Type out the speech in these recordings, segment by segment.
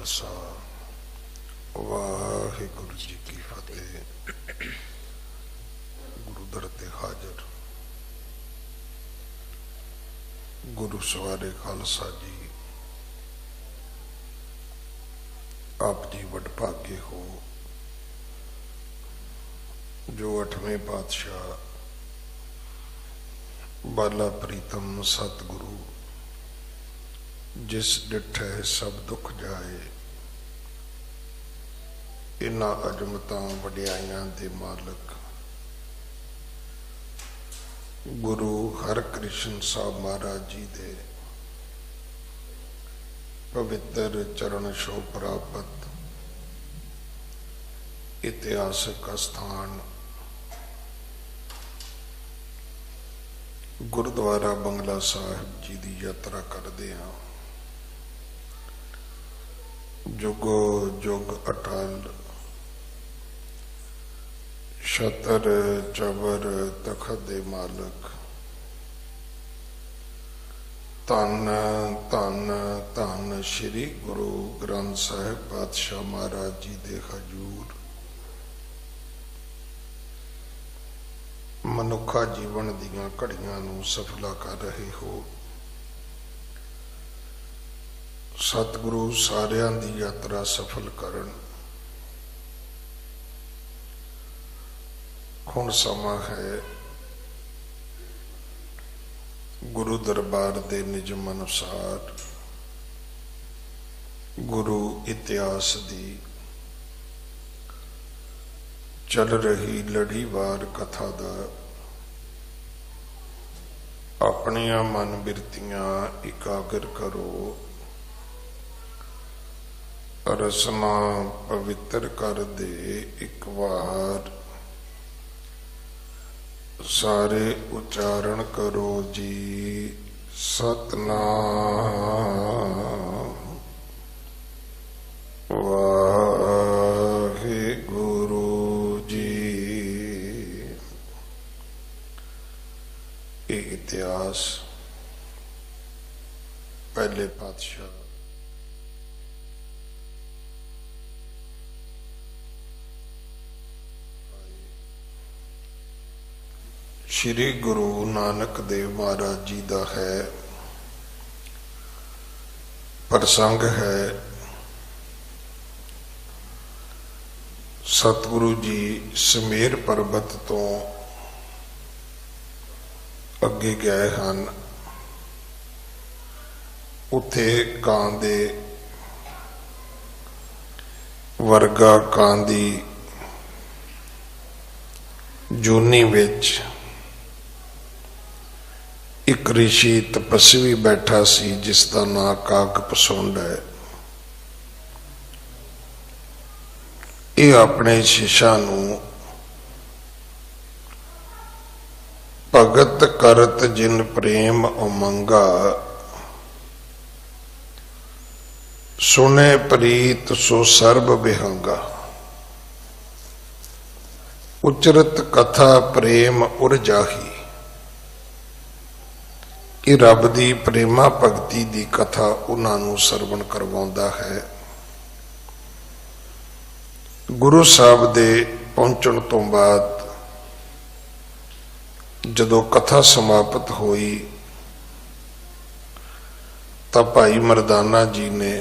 खालसा वाहिगुरु जी की फतेह। गुरु दर ते हाजर गुरु सवारे खालसा जी, आप जी वडभागे हो जो 8वें पातशाह बाला प्रीतम सतगुरु जिस डिठे सब दुख जाए, इन्हां अजमतां वडियाइयां दे मालक गुरु हरकृष्ण साहब महाराज जी दे पवित्र चरण छो प्राप्त इतिहासक स्थान गुरुद्वारा बंगला साहिब जी की यात्रा करते हैं। जुगो जुग अटल छतर चबर तखत दे मालक धन धन धन श्री गुरु ग्रंथ साहिब पातशाह महाराज जी दे हजूर मनुखा जीवन दीयां घड़ियां नूं सफला कर रहे हो। सतगुरु सारियां दी यात्रा सफल करन। हुण समा है गुरु दरबार दे निजम अनुसार गुरु इतिहास दी चल रही लड़ीवार कथा दा अपनियां मन बिरतियां एकाग्र करो, रसना पवित्र कर दे एक बार सारे उच्चारण करो जी सतनाम वाहे गुरु जी। एक इतिहास पहले पातशाह श्री गुरु नानक देव महाराज जी का है। प्रसंग है सतगुरु जी समेर पर्वत तो अगे गए हैं। उथे कां दे वर्गा कां दी जूनी विच एक ऋषि तपस्वी बैठा सी जिसका नाम कागभसुंड है। ये अपने शिष्यां नूं भगत करत जिन प्रेम उमंगा, सुने प्रीत सो सर्ब विहंगा, उचरत कथा प्रेम उरजाही। कि रब दी प्रेमा भगती दी कथा उन्होंने सरवण करवाउंदा है। गुरु साहब दे पहुंचण तो बाद जदों कथा समाप्त हुई तो भाई मरदाना जी ने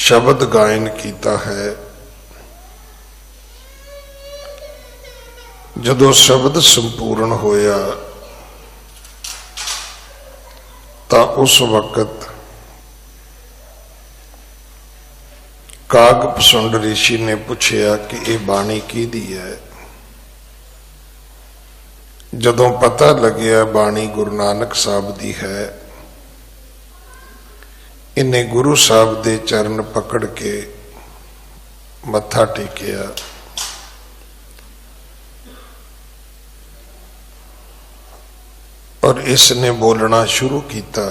शब्द गायन किया है। जदों शब्द संपूर्ण होया ता उस वक्त कागभसुंड ऋषि ने पूछया कि यह बाणी किहदी है। जदों पता लग्या बाणी गुरु नानक साहब दी है, इन्हें गुरु साहब दे चरण पकड़ के मत्था टेकिया। और इसने बोलना शुरू किया।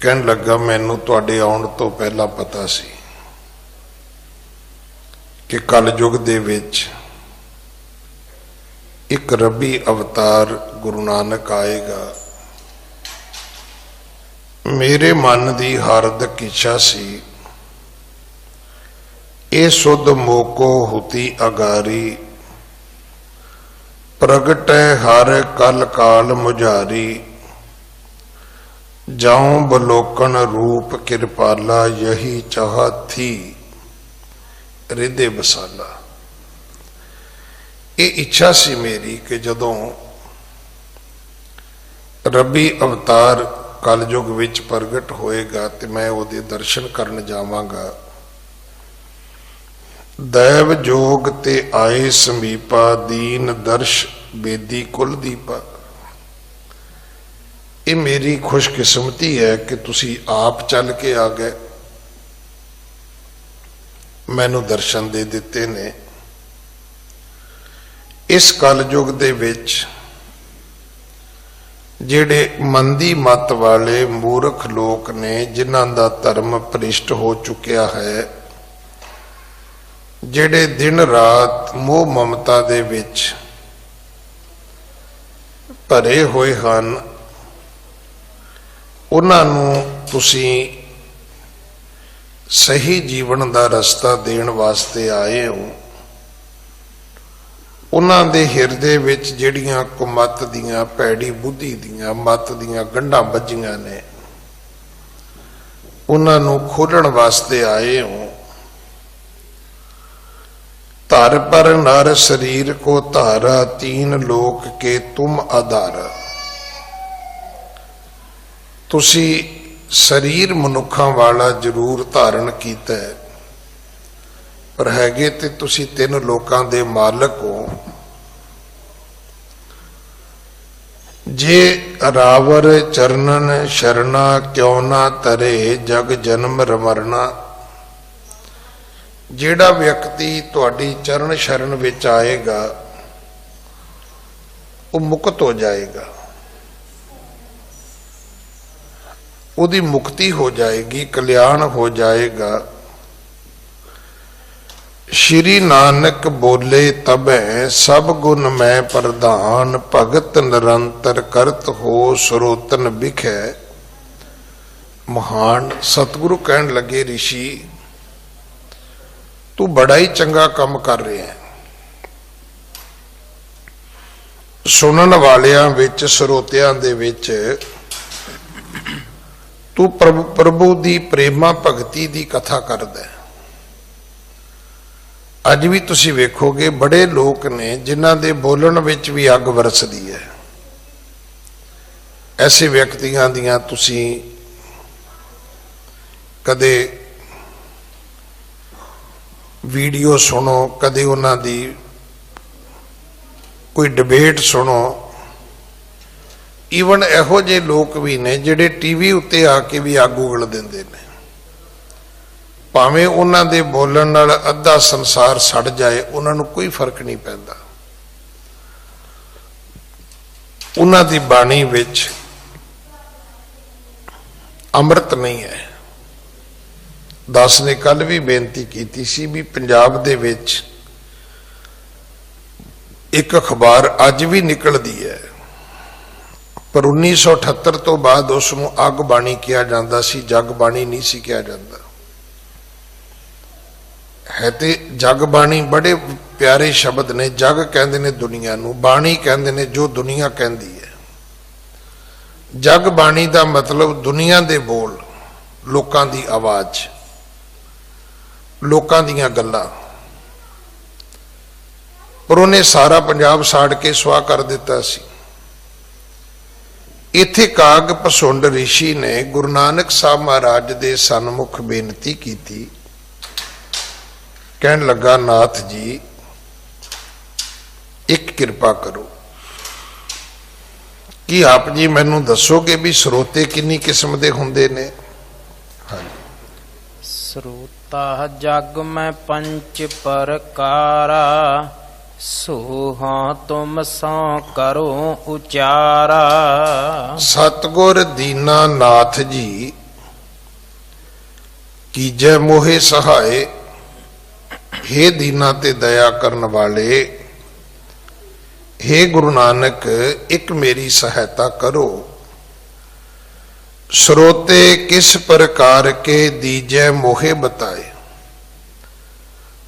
कहन लगा मैनू तुहाडे आउण तो पहला पता सी कि कलयुग दे विच एक रबी अवतार गुरु नानक आएगा। मेरे मन की हार्दिक इच्छा सी, ए सुध मोको हुती अगारी, प्रगटै हर कल काल मुझारी, जाऊं बलोकन रूप कृपाला, यही चाह थी हृदय बसाला। ये इच्छा सी मेरी कि जदों रबी अवतार कलयुग विच प्रगट होएगा तो मैं उहदे दर्शन करन जावांगा। दैव जोग ते आए समीपा, दीन दर्श बेदी कुल दीपा। ये मेरी खुशकिस्मती है कि तुसी आप चल के आ गए, मैनू दर्शन दे दिते ने। इस कलयुग दे विच जेड़े मंदी मत वाले मूर्ख लोग ने, जिन्हां दा धर्म भ्रिष्ट हो चुकिया है, जेड़े दिन रात मोह ममता दे विच भरे होए हन, उन्हां नूं तुसीं सही जीवन दा रस्ता देण वास्ते आए हो। उन्हां दे हिरदे विच जिहड़ियां कुमत दियां, पैड़ी बुद्धि दियां, मत दियां गंढां बजियां ने, उन्हां नूं खोलण वास्ते आए हो। धर पर नर शरीर को धारा, तीन लोक के तुम आधारा। तुसी शरीर मनुखां वाला जरूर धारण कीता है, पर हैगे ते तुसी तीन लोकां दे मालक हो। जे रावर चरणन शरणा, क्यों ना तरे जग जन्म रमरना। जेड़ा व्यक्ति तुहाडी चरण शरण विच आएगा वो मुक्त हो जाएगा, उदी मुक्ति हो जाएगी, कल्याण हो जाएगा। श्री नानक बोले तबै, सब गुण मैं प्रधान, भगत निरंतर करत हो, सरोतन बिखै महान। सतगुरु कहन लगे, ऋषि तू बड़ा ही चंगा काम कर रहे है। सुनन वालियां विच, सरोतियां दे विच तू प्रभु दी प्रेमा भगती दी कथा करदा है। अज भी तुसी वेखोगे बड़े लोग ने जिन्हां दे बोलण विच भी अग वरसदी है। ऐसे व्यक्तियां दियां तुसी कदे वीडियो सुनो, कदे उन्हां दी कोई डिबेट सुनो। ईवन इहो जे लोग भी ने जिहड़े टीवी उत्ते आके भी अग उगल दिंदे ने। भावें उन्हां दे बोलण नाल अद्धा संसार सड़ जाए, उन्हां नूं कोई फर्क नहीं पैंदा। उन्हां दी बाणी विच अमृत नहीं है। दास ने कल भी बेनती की सी भी पंजाब दे विच एक अखबार अज भी निकलदी है, पर 1978 तो बाद उसनूं अग बाणी किया जाता सी, जग बाणी नहीं सी किया जाता है। ते जग बाणी बड़े प्यारे शब्द ने। जग कहंदे ने दुनिया नूं, बाणी कहंदे ने जो दुनिया कहंदी है। जग बाणी दा मतलब दुनिया दे बोल, लोकां दी आवाज, लोकां दीयां गल्लां। पर उन्हें सारा पंजाब साड़ के सुआह कर दिता सी। इत्थे काग पसुंड ऋषि ने गुरु नानक साहब महाराज दे सन्मुख बेनती की थी। कहन लगा, नाथ जी एक कृपा करो कि आप जी मैनू दसोगे भी स्रोते किन्नी किस्म दे हुंदे ने। हाँ, श्रोता जग में पंच प्रकारा, सोहा तुम सौ करो उचारा। सतगुर दीना नाथ जी कीजै मोहे सहाय। हे दीना ते दया करन वाले, हे गुरु नानक एक मेरी सहायता करो। ਸਰੋਤੇ ਕਿਸ ਪ੍ਰਕਾਰ ਕੇ ਦੀਜੈ ਮੋਹੇ ਬਤਾਏ।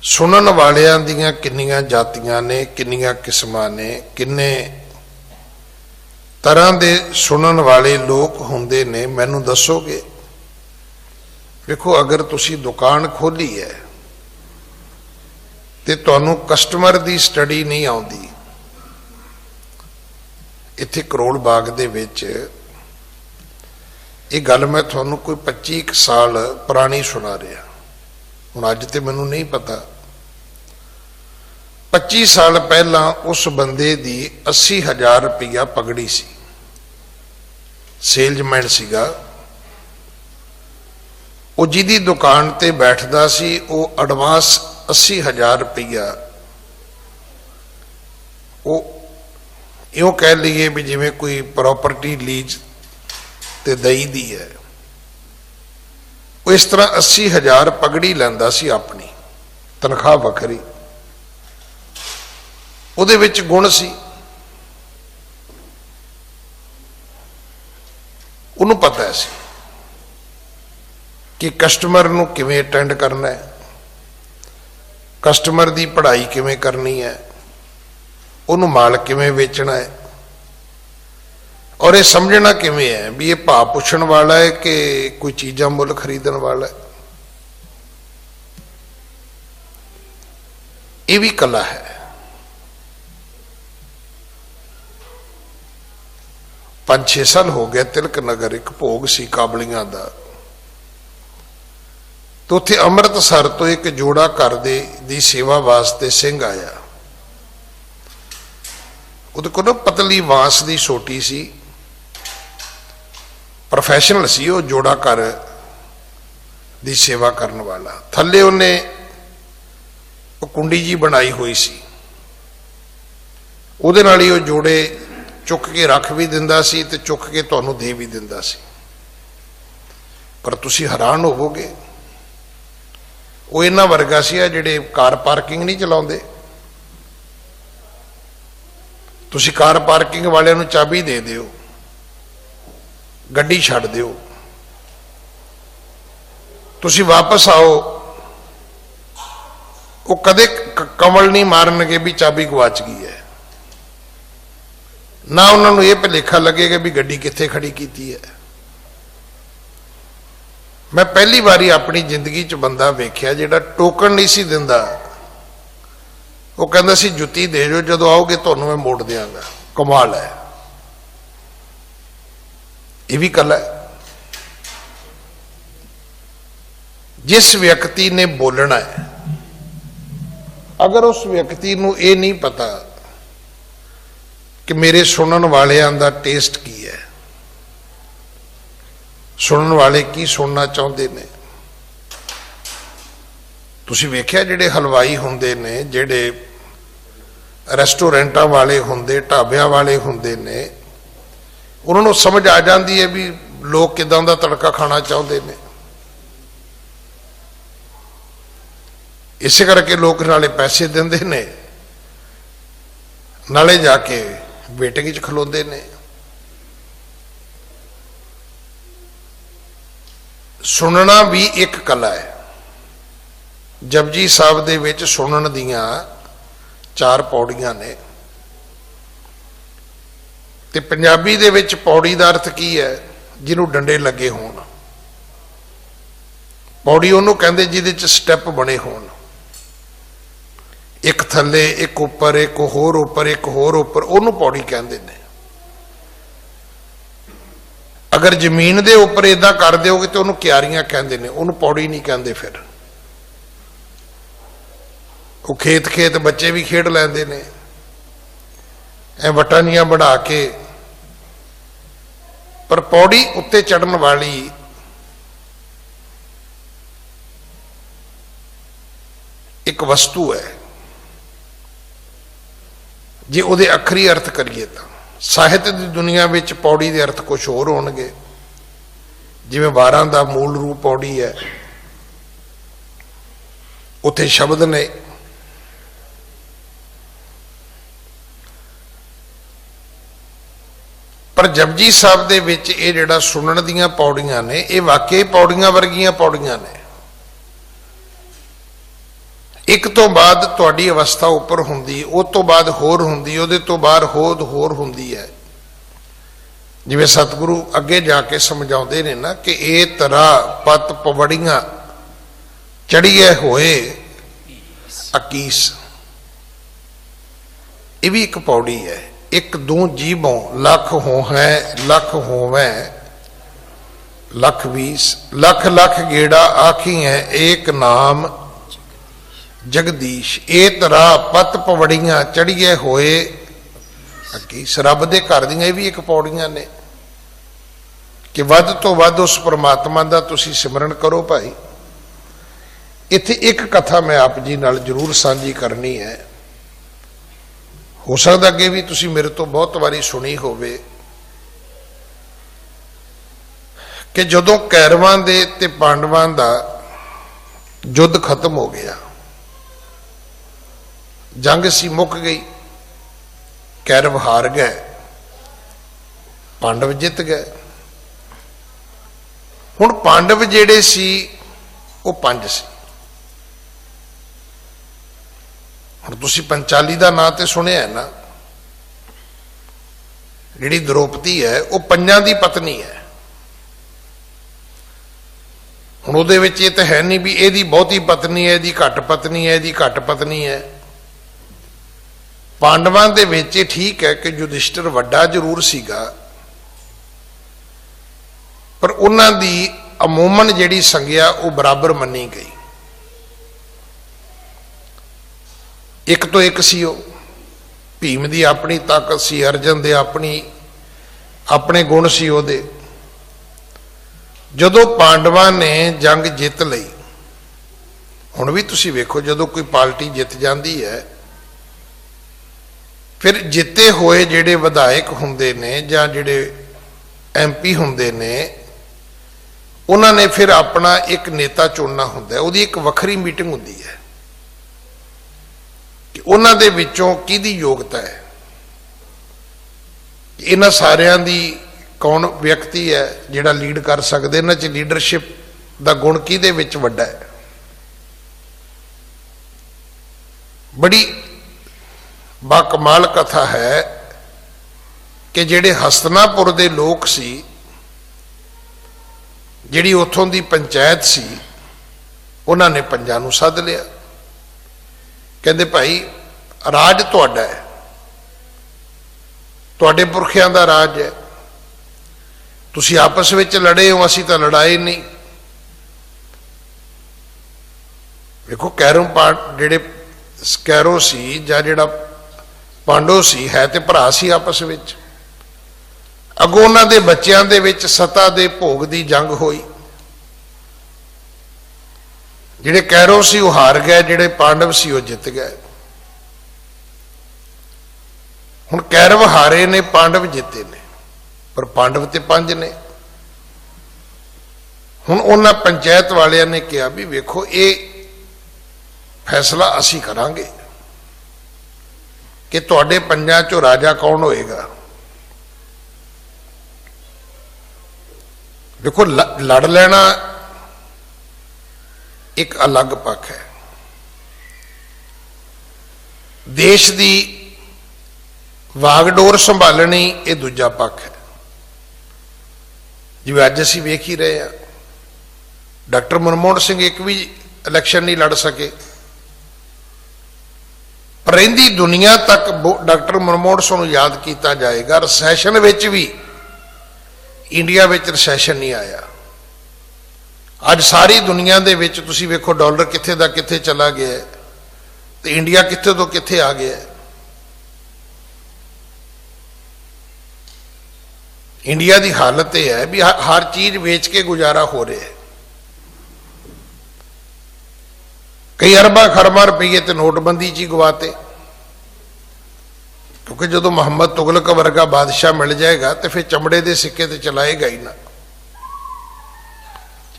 ਸੁਣਨ ਵਾਲਿਆਂ ਦੀਆਂ ਕਿੰਨੀਆਂ ਜਾਤੀਆਂ ਨੇ, ਕਿੰਨੀਆਂ ਕਿਸਮਾਂ ਨੇ, ਕਿੰਨੇ ਤਰ੍ਹਾਂ ਦੇ ਸੁਣਨ ਵਾਲੇ ਲੋਕ ਹੁੰਦੇ ਨੇ, ਮੈਨੂੰ ਦੱਸੋਗੇ। ਵੇਖੋ, ਅਗਰ ਤੁਸੀਂ ਦੁਕਾਨ ਖੋਲੀ ਹੈ ਤੇ ਤੁਹਾਨੂੰ ਕਸਟਮਰ ਦੀ ਸਟੱਡੀ ਨਹੀਂ ਆਉਂਦੀ। ਇੱਥੇ ਕਰੋਲ ਬਾਗ ਦੇ ਵਿੱਚ ਇਹ ਗੱਲ ਮੈਂ ਤੁਹਾਨੂੰ ਕੋਈ 25 ਸਾਲ ਪੁਰਾਣੀ ਸੁਣਾ ਰਿਹਾ। ਹੁਣ ਅੱਜ ਤੇ ਮੈਨੂੰ ਨਹੀਂ ਪਤਾ। 25 ਸਾਲ ਪਹਿਲਾਂ ਉਸ ਬੰਦੇ ਦੀ 80,000 ਰੁਪਇਆ ਪਗੜੀ ਸੀ। ਸੇਲਜ਼ਮੈਨ ਸੀਗਾ ਉਹ, ਜਿਹਦੀ ਦੁਕਾਨ ਤੇ ਬੈਠਦਾ ਸੀ ਉਹ ਐਡਵਾਂਸ 80,000 ਰੁਪਇਆ ਉਹ ਇਉਂ ਕਹਿ ਲਈਏ ਵੀ ਜਿਵੇਂ ਕੋਈ ਪ੍ਰਾਪਰਟੀ ਲੀਜ਼ ਤੇ ਦਈ ਦੀ ਹੈ। ਉਹ ਇਸ ਤਰ੍ਹਾਂ 80,000 ਪਗੜੀ ਲੈਂਦਾ ਸੀ, ਆਪਣੀ ਤਨਖਾਹ ਵੱਖਰੀ। ਉਹਦੇ ਵਿੱਚ ਗੁਣ ਸੀ, ਉਹਨੂੰ ਪਤਾ ਸੀ ਕਿ ਕਸਟਮਰ ਨੂੰ ਕਿਵੇਂ ਅਟੈਂਡ ਕਰਨਾ ਹੈ, ਕਸਟਮਰ ਦੀ ਪੜ੍ਹਾਈ ਕਿਵੇਂ ਕਰਨੀ ਹੈ, ਉਹਨੂੰ ਮਾਲ ਕਿਵੇਂ ਵੇਚਣਾ ਹੈ, ਔਰ ਇਹ ਸਮਝਣਾ ਕਿਵੇਂ ਹੈ ਵੀ ਇਹ ਭਾਅ ਪੁੱਛਣ ਵਾਲਾ ਹੈ ਕਿ ਕੋਈ ਚੀਜ਼ਾਂ ਮੁੱਲ ਖਰੀਦਣ ਵਾਲਾ ਹੈ। ਇਹ ਵੀ ਕਲਾ ਹੈ। 5-6 ਸਾਲ ਹੋ ਗਏ, ਤਿਲਕ ਨਗਰ ਇੱਕ ਭੋਗ ਸੀ ਕਾਬਲੀਆਂ ਦਾ, ਤੇ ਉੱਥੇ ਅੰਮ੍ਰਿਤਸਰ ਤੋਂ ਇੱਕ ਜੋੜਾ ਘਰ ਦੀ ਸੇਵਾ ਵਾਸਤੇ ਸਿੰਘ ਆਇਆ। ਉਹਦੇ ਕੋਲ ਨਾ ਪਤਲੀ ਬਾਂਸ ਦੀ ਸੋਟੀ ਸੀ, ਪ੍ਰੋਫੈਸ਼ਨਲ ਸੀ ਉਹ, ਜੋੜਾ ਘਰ ਦੀ ਸੇਵਾ ਕਰਨ ਵਾਲਾ। ਥੱਲੇ ਉਹਨੇ ਉਹ ਕੁੰਡੀ ਜੀ ਬਣਾਈ ਹੋਈ ਸੀ, ਉਹਦੇ ਨਾਲ ਹੀ ਉਹ ਜੋੜੇ ਚੁੱਕ ਕੇ ਰੱਖ ਵੀ ਦਿੰਦਾ ਸੀ ਤੇ ਚੁੱਕ ਕੇ ਤੁਹਾਨੂੰ ਦੇ ਵੀ ਦਿੰਦਾ ਸੀ। ਪਰ ਤੁਸੀਂ ਹੈਰਾਨ ਹੋਵੋਗੇ, ਉਹ ਇਹਨਾਂ ਵਰਗਾ ਸੀ ਆ ਜਿਹੜੇ ਕਾਰ ਪਾਰਕਿੰਗ ਨਹੀਂ ਚਲਾਉਂਦੇ। ਤੁਸੀਂ ਕਾਰ ਪਾਰਕਿੰਗ ਵਾਲਿਆਂ ਨੂੰ ਚਾਬੀ ਦੇ ਦਿਓ, ਗੱਡੀ ਛੱਡ ਦਿਓ, ਤੁਸੀਂ ਵਾਪਸ ਆਓ, ਉਹ ਕਦੇ ਕਮਲ ਨਹੀਂ ਮਾਰਨਗੇ ਵੀ ਚਾਬੀ ਗਵਾਚ ਗਈ ਹੈ। ਨਾ ਉਹਨਾਂ ਨੂੰ ਇਹ ਭੁਲੇਖਾ ਲੱਗੇਗਾ ਵੀ ਗੱਡੀ ਕਿੱਥੇ ਖੜੀ ਕੀਤੀ ਹੈ। ਮੈਂ ਪਹਿਲੀ ਵਾਰੀ ਆਪਣੀ ਜ਼ਿੰਦਗੀ 'ਚ ਬੰਦਾ ਵੇਖਿਆ ਜਿਹੜਾ ਟੋਕਨ ਨਹੀਂ ਸੀ ਦਿੰਦਾ। ਉਹ ਕਹਿੰਦਾ ਸੀ ਜੁੱਤੀ ਦੇ ਦਿਓ, ਜਦੋਂ ਆਓਗੇ ਤੁਹਾਨੂੰ ਮੈਂ ਮੋੜ ਦਿਆਂਗਾ। ਕਮਾਲ ਹੈ। ਇਹ ਵੀ ਕਲਾ ਹੈ। ਜਿਸ ਵਿਅਕਤੀ ਨੇ ਬੋਲਣਾ ਹੈ, ਅਗਰ ਉਸ ਵਿਅਕਤੀ ਨੂੰ ਇਹ ਨਹੀਂ ਪਤਾ ਕਿ ਮੇਰੇ ਸੁਣਨ ਵਾਲਿਆਂ ਦਾ ਟੇਸਟ ਕੀ ਹੈ, ਸੁਣਨ ਵਾਲੇ ਕੀ ਸੁਣਨਾ ਚਾਹੁੰਦੇ ਨੇ। ਤੁਸੀਂ ਵੇਖਿਆ ਜਿਹੜੇ ਹਲਵਾਈ ਹੁੰਦੇ ਨੇ, ਜਿਹੜੇ ਰੈਸਟੋਰੈਂਟਾਂ ਵਾਲੇ ਹੁੰਦੇ, ਢਾਬਿਆਂ ਵਾਲੇ ਹੁੰਦੇ ਨੇ, ਉਹਨਾਂ ਨੂੰ ਸਮਝ ਆ ਜਾਂਦੀ ਹੈ ਵੀ ਲੋਕ ਕਿਦਾਂ ਦਾ ਤੜਕਾ ਖਾਣਾ ਚਾਹੁੰਦੇ ਨੇ। ਇਸੇ ਕਰਕੇ ਲੋਕ ਨਾਲੇ ਪੈਸੇ ਦਿੰਦੇ ਨੇ, ਨਾਲੇ ਜਾ ਕੇ ਵੇਟਿੰਗ 'ਚ ਖਲੋਂਦੇ ਨੇ। ਸੁਣਨਾ ਵੀ ਇੱਕ ਕਲਾ ਹੈ। ਜਪਜੀ ਸਾਹਿਬ ਦੇ ਵਿੱਚ ਸੁਣਨ ਦੀਆਂ 4 ਪੌੜੀਆਂ ਨੇ, ਤੇ ਪੰਜਾਬੀ ਦੇ ਵਿੱਚ ਪੌੜੀ ਦਾ ਅਰਥ ਕੀ ਹੈ? ਜਿਹਨੂੰ ਡੰਡੇ ਲੱਗੇ ਹੋਣ। ਪੌੜੀ ਉਹਨੂੰ ਕਹਿੰਦੇ ਜਿਹਦੇ 'ਚ ਸਟੈਪ ਬਣੇ ਹੋਣ, ਇੱਕ ਥੱਲੇ, ਇੱਕ ਉੱਪਰ, ਇੱਕ ਹੋਰ ਉੱਪਰ, ਇੱਕ ਹੋਰ ਉੱਪਰ, ਉਹਨੂੰ ਪੌੜੀ ਕਹਿੰਦੇ ਨੇ। ਅਗਰ ਜ਼ਮੀਨ ਦੇ ਉੱਪਰ ਏਦਾਂ ਕਰ ਦਿਓਗੇ ਤੇ ਉਹਨੂੰ ਕਿਆਰੀਆਂ ਕਹਿੰਦੇ ਨੇ, ਉਹਨੂੰ ਪੌੜੀ ਨਹੀਂ ਕਹਿੰਦੇ। ਫਿਰ ਉਹ ਖੇਤ ਬੱਚੇ ਵੀ ਖੇਡ ਲੈਂਦੇ ਨੇ ਐ ਵਟਾਨੀਆਂ ਬਣਾ ਕੇ। ਪਰ ਪੌੜੀ ਉੱਤੇ ਚੜਨ ਵਾਲੀ ਇੱਕ ਵਸਤੂ ਹੈ। ਜੇ ਉਹਦੇ ਅੱਖਰੀ ਅਰਥ ਕਰੀਏ ਤਾਂ ਸਾਹਿਤ ਦੀ ਦੁਨੀਆ ਵਿੱਚ ਪੌੜੀ ਦੇ ਅਰਥ ਕੁਝ ਹੋਰ ਹੋਣਗੇ। ਜਿਵੇਂ ਵਾਰਾਂ ਦਾ ਮੂਲ ਰੂਪ ਪੌੜੀ ਹੈ, ਉੱਥੇ ਸ਼ਬਦ ਨੇ। पर जपजी साहब दे विच ये जिहड़ा सुनन दीयां पौड़ियां ने ये वाकई पौड़ियां वर्गियां पौड़ियां ने। एक तो बाद तुहाडी अवस्था उपर हुंदी, उस तो बाद होर हुंदी, उहदे तो बाद होर हुंदी है। जिवें सतगुरु अगे जाके समझाउंदे ने ना कि ए तरा पत पवड़ियां चढ़िए होए अकीस, ये भी एक पौड़ी है। एक दू जीवों लख हो है लख होवे लख बीस, लख लख गेड़ा आखी है एक नाम जगदीश। ए तरा पत पवड़ियां चढ़िए होए अकीस। रब दे घर दियां ये भी एक पौड़ियां ने कि वध तो वध उस परमात्मा दा तुसी सिमरन करो भाई। इत्थे एक कथा मैं आप जी नाल जरूर सांझी करनी है, हो सकता अगे भी तुसी मेरे तो बहुत बारी सुनी होवे कि जदों कैरवां दे ते पांडवां दा युद्ध खत्म हो गया, जंग सी मुक गई, कैरव हार गए, पांडव जित गए। हुण पांडव जेड़े सी वो 5 सी। हुण तुसीं पंचाली दा नां ते सुनिया है ना, जिहड़ी द्रौपदी है वो 5 दी पत्नी है। हुण उहदे विच इह तां है नहीं भी इहदी बहुती पत्नी है, इहदी घट पत्नी है, इहदी घट पत्नी है। पांडवां दे विच इह ठीक है कि युधिष्ठिर वड्डा जरूर सीगा, पर उन्हां दी अमूमन जिहड़ी संग्या वो बराबर मन्नी गई। एक तो एक सी वो, भीम दी अपनी ताकत सी, अर्जन दे अपने गुण सी ओहदे। जदों पांडवां ने जंग जित लई, हुण भी तुसीं वेखो जदों कोई पार्टी जित जाती है, फिर जिते होए जिहड़े विधायक हुंदे ने जां जिहड़े MP हुंदे ने, उन्होंने फिर अपना एक नेता चुनना हुंदा है। उहदी एक वखरी मीटिंग हुंदी है कि उन्हां दे विचों किहदी योग्यता है, इन्हां सारियां दी कौन व्यक्ति है जिहड़ा लीड कर सकदे, इन्हां च लीडरशिप दा गुण किहदे विच वड्डा है। बड़ी बाकमाल कथा है कि जिहड़े हस्तिनापुर दे लोग सी, जिहड़ी उत्थों दी पंचायत सी, उन्होंने 5 नूं सद लिया। कहंदे भाई राज तुहाडा है, तुहाडे पुरखियां दा राज है, तुसीं आपस विच लड़े हो, असीं तां लड़ाए नहीं। देखो कैरों जिहड़े कैरो सी जां जिहड़ा पांडव सी है ते भरा सी आपस विच। अगों उन्हां दे बच्चियां दे विच सत्ता दे भोग दी जंग होई, जिहड़े कैरो सी वो हार गए, जिहड़े पांडव सी वो जित गए। हुण कैरव हारे ने, पांडव जिते ने, पर पांडव ते 5 ने। हुण उन्हां पंचायत वालियां ने कहा भी वेखो ये फैसला असी करांगे कि तुहाडे 5 चों राजा कौन होएगा। देखो लड़ लेना एक अलग पक्ष है, देश की वागडोर संभालनी ये दूजा पक्ष है। जिवें अज असीं वेख ही रहे हैं, डॉक्टर मनमोहन सिंह एक भी इलैक्शन नहीं लड़ सके, पर रहिंदी दुनिया तक डॉक्टर मनमोहन सिंह नूं याद किया जाएगा। रिसैशन विच भी इंडिया विच रिसैशन नहीं आया। अज सारी दुनिया दे विच तुसीं वेखो डॉलर कित्थे दा कित्थे चला गया है, तो इंडिया कित्थे तो कित्थे आ गया है। इंडिया की हालत यह है भी हर चीज वेच के गुजारा हो रहा है। कई अरबा खरबा रुपये तो नोटबंदी च ही गवाते, क्योंकि जो मोहम्मद तुगलक वर्गा बादशाह मिल जाएगा तो फिर चमड़े के सिक्के तो चलाएगा ही ना।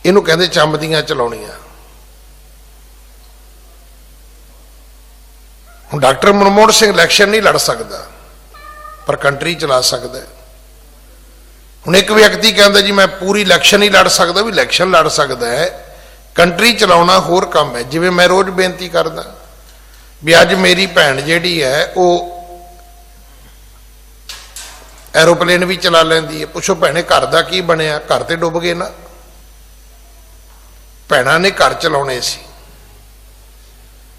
इनू कहते चंब दियां चलाउणियां। हुण डॉक्टर मनमोहन सिंह इलैक्शन नहीं लड़ सकता, पर कंट्री चला सकता है। ਹੁਣ ਇੱਕ ਵਿਅਕਤੀ ਕਹਿੰਦਾ ਜੀ ਮੈਂ ਪੂਰੀ ਇਲੈਕਸ਼ਨ ਹੀ ਲੜ ਸਕਦਾ, ਵੀ ਇਲੈਕਸ਼ਨ ਲੜ ਸਕਦਾ ਹੈ, ਕੰਟਰੀ ਚਲਾਉਣਾ ਹੋਰ ਕੰਮ ਹੈ। ਜਿਵੇਂ ਮੈਂ ਰੋਜ਼ ਬੇਨਤੀ ਕਰਦਾ ਵੀ ਅੱਜ ਮੇਰੀ ਭੈਣ ਜਿਹੜੀ ਹੈ ਉਹ ਐਰੋਪਲੇਨ ਵੀ ਚਲਾ ਲੈਂਦੀ ਹੈ, ਪੁੱਛੋ ਭੈਣੇ ਘਰ ਦਾ ਕੀ ਬਣਿਆ? ਘਰ ਤੇ ਡੁੱਬ ਗਏ ਨਾ। ਭੈਣਾਂ ਨੇ ਘਰ ਚਲਾਉਣੇ ਸੀ,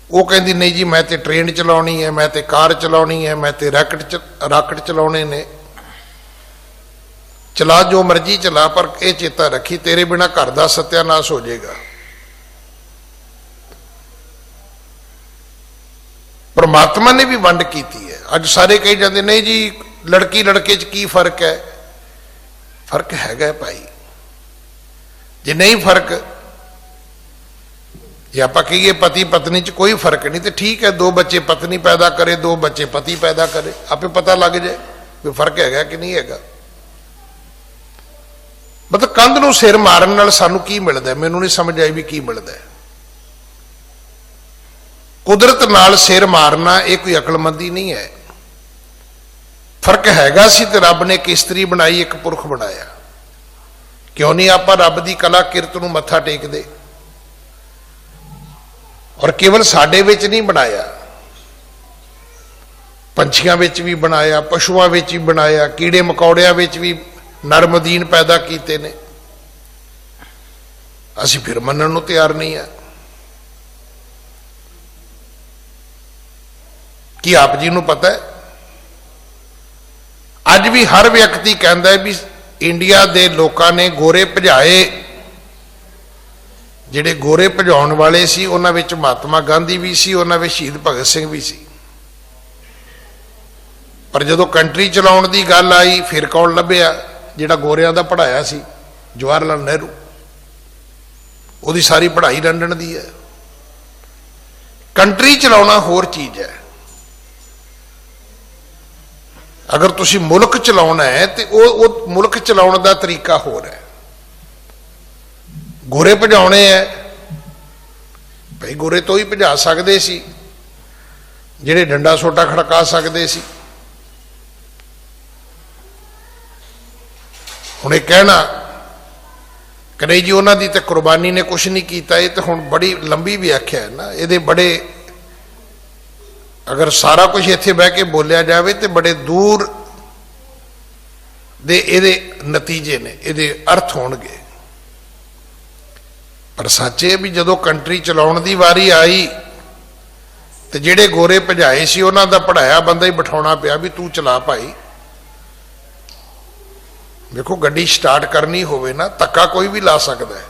ਉਹ ਕਹਿੰਦੀ ਨਹੀਂ ਜੀ ਮੈਂ ਤੇ ਟ੍ਰੇਨ ਚਲਾਉਣੀ ਹੈ, ਮੈਂ ਤੇ ਕਾਰ ਚਲਾਉਣੀ ਹੈ, ਮੈਂ ਤੇ ਰਾਕਟ ਚਲਾਉਣੇ ਨੇ। ਚਲਾ ਜੋ ਮਰਜ਼ੀ ਚਲਾ, ਪਰ ਇਹ ਚੇਤਾ ਰੱਖੀ ਤੇਰੇ ਬਿਨਾ ਘਰ ਦਾ ਸਤਿਆਨਾਸ਼ ਹੋ ਜਾਏਗਾ। ਪਰਮਾਤਮਾ ਨੇ ਵੀ ਵੰਡ ਕੀਤੀ ਹੈ। ਅੱਜ ਸਾਰੇ ਕਹੀ ਜਾਂਦੇ ਨਹੀਂ ਜੀ ਲੜਕੀ ਲੜਕੇ 'ਚ ਕੀ ਫਰਕ ਹੈ? ਫਰਕ ਹੈਗਾ ਭਾਈ। ਜੇ ਨਹੀਂ ਫਰਕ, ਜੇ ਆਪਾਂ ਕਹੀਏ ਪਤੀ ਪਤਨੀ 'ਚ ਕੋਈ ਫਰਕ ਨਹੀਂ ਤੇ ਠੀਕ ਹੈ, 2 ਬੱਚੇ ਪਤਨੀ ਪੈਦਾ ਕਰੇ, 2 ਬੱਚੇ ਪਤੀ ਪੈਦਾ ਕਰੇ, ਆਪੇ ਪਤਾ ਲੱਗ ਜਾਏ ਵੀ ਫਰਕ ਹੈਗਾ ਕਿ ਨਹੀਂ ਹੈਗਾ। ਮਤਲਬ ਕੰਧ ਨੂੰ ਸਿਰ ਮਾਰਨ ਨਾਲ ਸਾਨੂੰ ਕੀ ਮਿਲਦਾ? ਮੈਨੂੰ ਨਹੀਂ ਸਮਝ ਆਈ ਵੀ ਕੀ ਮਿਲਦਾ। ਕੁਦਰਤ ਨਾਲ ਸਿਰ ਮਾਰਨਾ ਇਹ ਕੋਈ ਅਕਲਮੰਦੀ ਨਹੀਂ ਹੈ। ਫਰਕ ਹੈਗਾ ਸੀ ਤੇ ਰੱਬ ਨੇ ਇੱਕ ਇਸਤਰੀ ਬਣਾਈ, ਇੱਕ ਪੁਰਖ ਬਣਾਇਆ। ਕਿਉਂ ਨਹੀਂ ਆਪਾਂ ਰੱਬ ਦੀ ਕਲਾ ਕਿਰਤ ਨੂੰ ਮੱਥਾ ਟੇਕਦੇ? ਔਰ ਕੇਵਲ ਸਾਡੇ ਵਿੱਚ ਨਹੀਂ ਬਣਾਇਆ, ਪੰਛੀਆਂ ਵਿੱਚ ਵੀ ਬਣਾਇਆ, ਪਸ਼ੂਆਂ ਵਿੱਚ ਵੀ ਬਣਾਇਆ, ਕੀੜੇ ਮਕੌੜਿਆਂ ਵਿੱਚ ਵੀ ਨਰਮਦੀਨ ਪੈਦਾ ਕੀਤੇ ਨੇ। ਅਸੀਂ ਫਿਰ ਮੰਨਣ ਨੂੰ ਤਿਆਰ ਨਹੀਂ ਆ। ਕੀ ਆਪ ਜੀ ਨੂੰ ਪਤਾ ਹੈ ਅੱਜ ਵੀ ਹਰ ਵਿਅਕਤੀ ਕਹਿੰਦਾ ਹੈ ਵੀ ਇੰਡੀਆ ਦੇ ਲੋਕਾਂ ਨੇ ਗੋਰੇ ਭਜਾਏ। ਜਿਹੜੇ ਗੋਰੇ ਭਜਾਉਣ ਵਾਲੇ ਸੀ ਉਹਨਾਂ ਵਿੱਚ ਮਹਾਤਮਾ ਗਾਂਧੀ ਵੀ ਸੀ, ਉਹਨਾਂ ਵਿੱਚ ਸ਼ਹੀਦ ਭਗਤ ਸਿੰਘ ਵੀ ਸੀ। ਪਰ ਜਦੋਂ ਕੰਟਰੀ ਚਲਾਉਣ ਦੀ ਗੱਲ ਆਈ ਫਿਰ ਕੌਣ ਲੱਭਿਆ? ਜਿਹੜਾ ਗੋਰਿਆਂ ਦਾ ਪੜ੍ਹਾਇਆ ਸੀ, ਜਵਾਹਰ ਲਾਲ ਨਹਿਰੂ। ਉਹਦੀ ਸਾਰੀ ਪੜ੍ਹਾਈ ਲੰਡਨ ਦੀ ਹੈ। ਕੰਟਰੀ ਚਲਾਉਣਾ ਹੋਰ ਚੀਜ਼ ਹੈ। ਅਗਰ ਤੁਸੀਂ ਮੁਲਕ ਚਲਾਉਣਾ ਹੈ ਤੇ ਉਹ ਮੁਲਕ ਚਲਾਉਣ ਦਾ ਤਰੀਕਾ ਹੋਰ ਹੈ। ਗੋਰੇ ਭਜਾਉਣੇ ਹੈ ਭਾਈ, ਗੋਰੇ ਤੋਂ ਹੀ ਭਜਾ ਸਕਦੇ ਸੀ ਜਿਹੜੇ ਡੰਡਾ ਸੋਟਾ ਖੜਕਾ ਸਕਦੇ ਸੀ। ਹੁਣ ਇਹ ਕਹਿਣਾ ਕਿ ਨਹੀਂ ਜੀ ਉਹਨਾਂ ਦੀ ਤੇ ਕੁਰਬਾਨੀ ਨੇ ਕੁਛ ਨਹੀਂ ਕੀਤਾ, ਇਹ ਤਾਂ ਹੁਣ ਬੜੀ ਲੰਬੀ ਵਿਆਖਿਆ ਹੈ ਨਾ। ਇਹਦੇ ਬੜੇ, ਅਗਰ ਸਾਰਾ ਕੁਝ ਇੱਥੇ ਬਹਿ ਕੇ ਬੋਲਿਆ ਜਾਵੇ ਤੇ ਬੜੇ ਦੂਰ ਦੇ ਇਹਦੇ ਨਤੀਜੇ ਨੇ, ਇਹਦੇ ਅਰਥ ਹੋਣਗੇ। ਪਰ ਸੱਚ ਇਹ ਵੀ ਜਦੋਂ ਕੰਟਰੀ ਚਲਾਉਣ ਦੀ ਵਾਰੀ ਆਈ ਤੇ ਜਿਹੜੇ ਗੋਰੇ ਭਜਾਏ ਸੀ ਉਹਨਾਂ ਦਾ ਪੜਾਇਆ ਬੰਦਾ ਹੀ ਬਿਠਾਉਣਾ ਪਿਆ ਵੀ ਤੂੰ ਚਲਾ ਭਾਈ। ਦੇਖੋ ਗੱਡੀ ਸਟਾਰਟ ਕਰਨੀ ਹੋਵੇ ਨਾ, ਧੱਕਾ ਕੋਈ ਵੀ ਲਾ ਸਕਦਾ ਹੈ,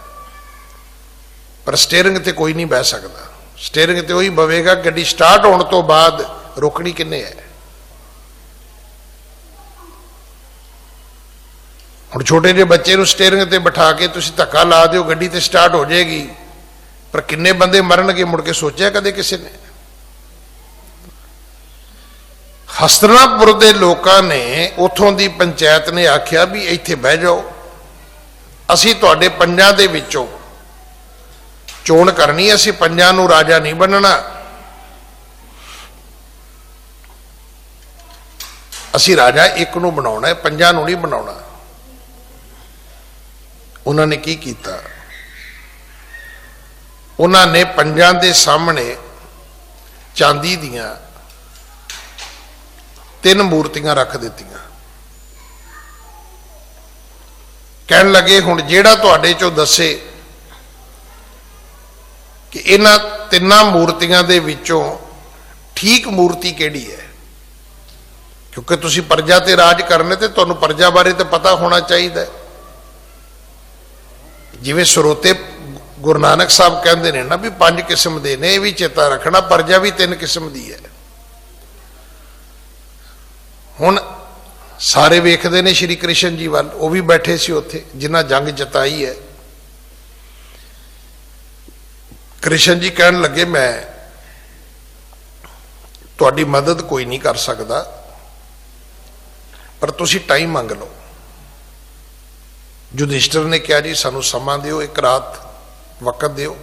ਪਰ ਸਟੀਅਰਿੰਗ ਤੇ ਕੋਈ ਨਹੀਂ ਬਹਿ ਸਕਦਾ। ਸਟੀਅਰਿੰਗ ਤੇ ਉਹੀ ਬਵੇਗਾ, ਗੱਡੀ ਸਟਾਰਟ ਹੋਣ ਤੋਂ ਬਾਅਦ ਰੋਕਣੀ ਕਿੰਨੇ ਹੈ। ਹੁਣ ਛੋਟੇ ਜਿਹੇ ਬੱਚੇ ਨੂੰ ਸਟੀਅਰਿੰਗ ਤੇ ਬਿਠਾ ਕੇ ਤੁਸੀਂ ਧੱਕਾ ਲਾ ਦਿਓ, ਗੱਡੀ ਤੇ ਸਟਾਰਟ ਹੋ ਜਾਏਗੀ, ਪਰ ਕਿੰਨੇ ਬੰਦੇ ਮਰਨਗੇ ਮੁੜ ਕੇ ਸੋਚਿਆ ਕਦੇ ਕਿਸੇ ਨੇ? ਹਸਤਨਾਪੁਰ ਦੇ ਲੋਕਾਂ ਨੇ, ਉਥੋਂ ਦੀ ਪੰਚਾਇਤ ਨੇ ਆਖਿਆ ਵੀ ਇੱਥੇ ਬਹਿ ਜਾਓ, ਅਸੀਂ ਤੁਹਾਡੇ ਪੰਜਾਂ ਦੇ ਵਿੱਚੋਂ ਚੋਣ ਕਰਨੀ, ਅਸੀਂ ਪੰਜਾਂ ਨੂੰ ਰਾਜਾ ਨਹੀਂ ਬਣਨਾ, ਅਸੀਂ ਰਾਜਾ ਇੱਕ ਨੂੰ ਬਣਾਉਣਾ ਹੈ, ਪੰਜਾਂ ਨੂੰ ਨਹੀਂ ਬਣਾਉਣਾ। ਉਹਨਾਂ ਨੇ ਕੀ ਕੀਤਾ? ਉਹਨਾਂ ਨੇ ਪੰਜਾਂ ਦੇ ਸਾਹਮਣੇ ਚਾਂਦੀ ਦੀਆਂ 3 ਮੂਰਤੀਆਂ ਰੱਖ ਦਿੱਤੀਆਂ। ਕਹਿਣ ਲੱਗੇ ਹੁਣ ਜਿਹੜਾ ਤੁਹਾਡੇ ਚੋਂ ਦੱਸੇ ਕਿ ਇਹਨਾਂ 3 ਮੂਰਤੀਆਂ ਦੇ ਵਿੱਚੋਂ ਠੀਕ ਮੂਰਤੀ ਕਿਹੜੀ ਹੈ, ਕਿਉਂਕਿ ਤੁਸੀਂ ਪ੍ਰਜਾ ਤੇ ਰਾਜ ਕਰਨੇ ਤੇ ਤੁਹਾਨੂੰ ਪ੍ਰਜਾ ਬਾਰੇ ਤਾਂ ਪਤਾ ਹੋਣਾ ਚਾਹੀਦਾ। ਜਿਵੇਂ ਸਰੋਤੇ ਗੁਰੂ ਨਾਨਕ ਸਾਹਿਬ ਕਹਿੰਦੇ ਨੇ ਨਾ ਵੀ 5 ਕਿਸਮ ਦੇ ਨੇ, ਇਹ ਵੀ ਚੇਤਾ ਰੱਖਣਾ, ਪ੍ਰਜਾ ਵੀ 3 ਕਿਸਮ ਦੀ ਹੈ। ਹੁਣ ਸਾਰੇ ਵੇਖਦੇ ਨੇ ਸ਼੍ਰੀ ਕ੍ਰਿਸ਼ਨ ਜੀ ਵੱਲ, ਉਹ ਵੀ ਬੈਠੇ ਸੀ ਉੱਥੇ ਜਿਨ੍ਹਾਂ ਜੰਗ ਜਿਤਾਈ ਹੈ। ਕ੍ਰਿਸ਼ਨ ਜੀ ਕਹਿਣ ਲੱਗੇ ਮੈਂ ਤੁਹਾਡੀ ਮਦਦ ਕੋਈ ਨਹੀਂ ਕਰ ਸਕਦਾ, ਪਰ ਤੁਸੀਂ ਟਾਈਮ ਮੰਗ ਲਓ। ਯੁਧਿਸ਼ਟਰ ਨੇ ਕਿਹਾ ਜੀ ਸਾਨੂੰ ਸਮਾਂ ਦਿਓ, 1 ਰਾਤ ਵਕਤ ਦਿਓ।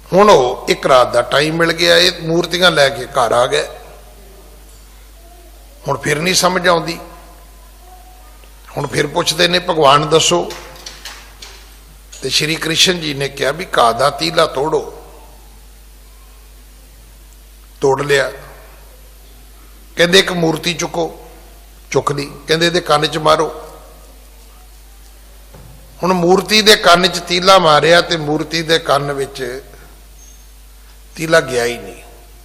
ਹੁਣ ਉਹ 1 ਰਾਤ ਦਾ ਟਾਈਮ ਮਿਲ ਗਿਆ, ਇਹ ਮੂਰਤੀਆਂ ਲੈ ਕੇ ਘਰ ਆ ਗਏ। ਹੁਣ ਫਿਰ ਨਹੀਂ ਸਮਝ ਆਉਂਦੀ ਹੁਣ ਫਿਰ ਪੁੱਛਦੇ ਨੇ ਭਗਵਾਨ ਦੱਸੋ, ਤੇ ਸ਼੍ਰੀ ਕ੍ਰਿਸ਼ਨ ਜੀ ਨੇ ਕਿਹਾ ਵੀ ਘਾਹ ਦਾ ਤੀਲਾ ਤੋੜੋ। ਤੋੜ ਲਿਆ। ਕਹਿੰਦੇ ਇੱਕ ਮੂਰਤੀ ਚੁੱਕੋ, ਚੁੱਕ ਲਈ। ਕਹਿੰਦੇ ਇਹਦੇ ਕੰਨ 'ਚ ਮਾਰੋ। ਹੁਣ ਮੂਰਤੀ ਦੇ ਕੰਨ 'ਚ ਤੀਲਾ ਮਾਰਿਆ ਤੇ ਮੂਰਤੀ ਦੇ ਕੰਨ ਵਿੱਚ ਤੀਲਾ ਗਿਆ ਹੀ ਨਹੀਂ।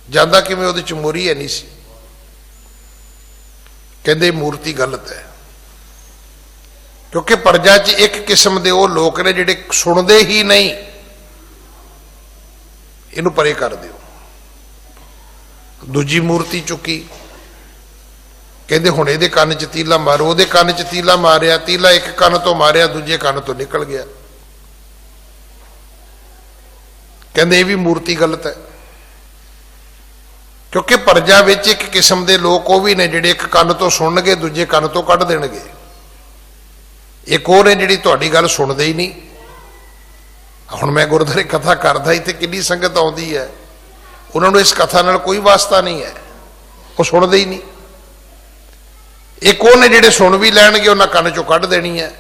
ਜਾਂਦਾ ਕਿਵੇਂ? ਉਹਦੇ 'ਚ ਮੋਰੀ ਹੈ ਨਹੀਂ ਸੀ। ਕਹਿੰਦੇ ਮੂਰਤੀ ਗਲਤ ਹੈ, ਕਿਉਂਕਿ ਪ੍ਰਜਾ 'ਚ ਇੱਕ ਕਿਸਮ ਦੇ ਉਹ ਲੋਕ ਨੇ ਜਿਹੜੇ ਸੁਣਦੇ ਹੀ ਨਹੀਂ। ਇਹਨੂੰ ਪਰੇ ਕਰ ਦਿਓ। ਦੂਜੀ ਮੂਰਤੀ ਚੁੱਕੀ। ਕਹਿੰਦੇ ਹੁਣ ਇਹਦੇ ਕੰਨ 'ਚ ਤੀਲਾ ਮਾਰੋ। ਉਹਦੇ ਕੰਨ 'ਚ ਤੀਲਾ ਮਾਰਿਆ। ਤੀਲਾ ਇੱਕ ਕੰਨ ਤੋਂ ਮਾਰਿਆ, ਦੂਜੇ ਕੰਨ ਤੋਂ ਨਿਕਲ ਗਿਆ। ਕਹਿੰਦੇ ਇਹ ਵੀ ਮੂਰਤੀ ਗਲਤ ਹੈ, ਕਿਉਂਕਿ ਪ੍ਰਜਾ ਵਿੱਚ ਇੱਕ ਕਿਸਮ ਦੇ ਲੋਕ ਉਹ ਵੀ ਨੇ ਜਿਹੜੇ ਇੱਕ ਕੰਨ ਤੋਂ ਸੁਣਨਗੇ, ਦੂਜੇ ਕੰਨ ਤੋਂ ਕੱਢ ਦੇਣਗੇ। ਇੱਕ ਹੋਰ ਨੇ ਜਿਹੜੀ ਤੁਹਾਡੀ ਗੱਲ ਸੁਣਦੇ ਹੀ ਨਹੀਂ। ਹੁਣ ਮੈਂ ਗੁਰਦੁਆਰੇ ਕਥਾ ਕਰਦਾ ਹੀ ਤੇ ਕਿੰਨੀ ਸੰਗਤ ਆਉਂਦੀ ਹੈ, ਉਹਨਾਂ ਨੂੰ ਇਸ ਕਥਾ ਨਾਲ ਕੋਈ ਵਾਸਤਾ ਨਹੀਂ ਹੈ, ਉਹ ਸੁਣਦੇ ਹੀ ਨਹੀਂ। ਇੱਕ ਉਹ ਨੇ ਜਿਹੜੇ ਸੁਣ ਵੀ ਲੈਣਗੇ, ਉਹਨਾਂ ਕੰਨ ਚੋਂ ਕੱਢ ਦੇਣੀ ਹੈ।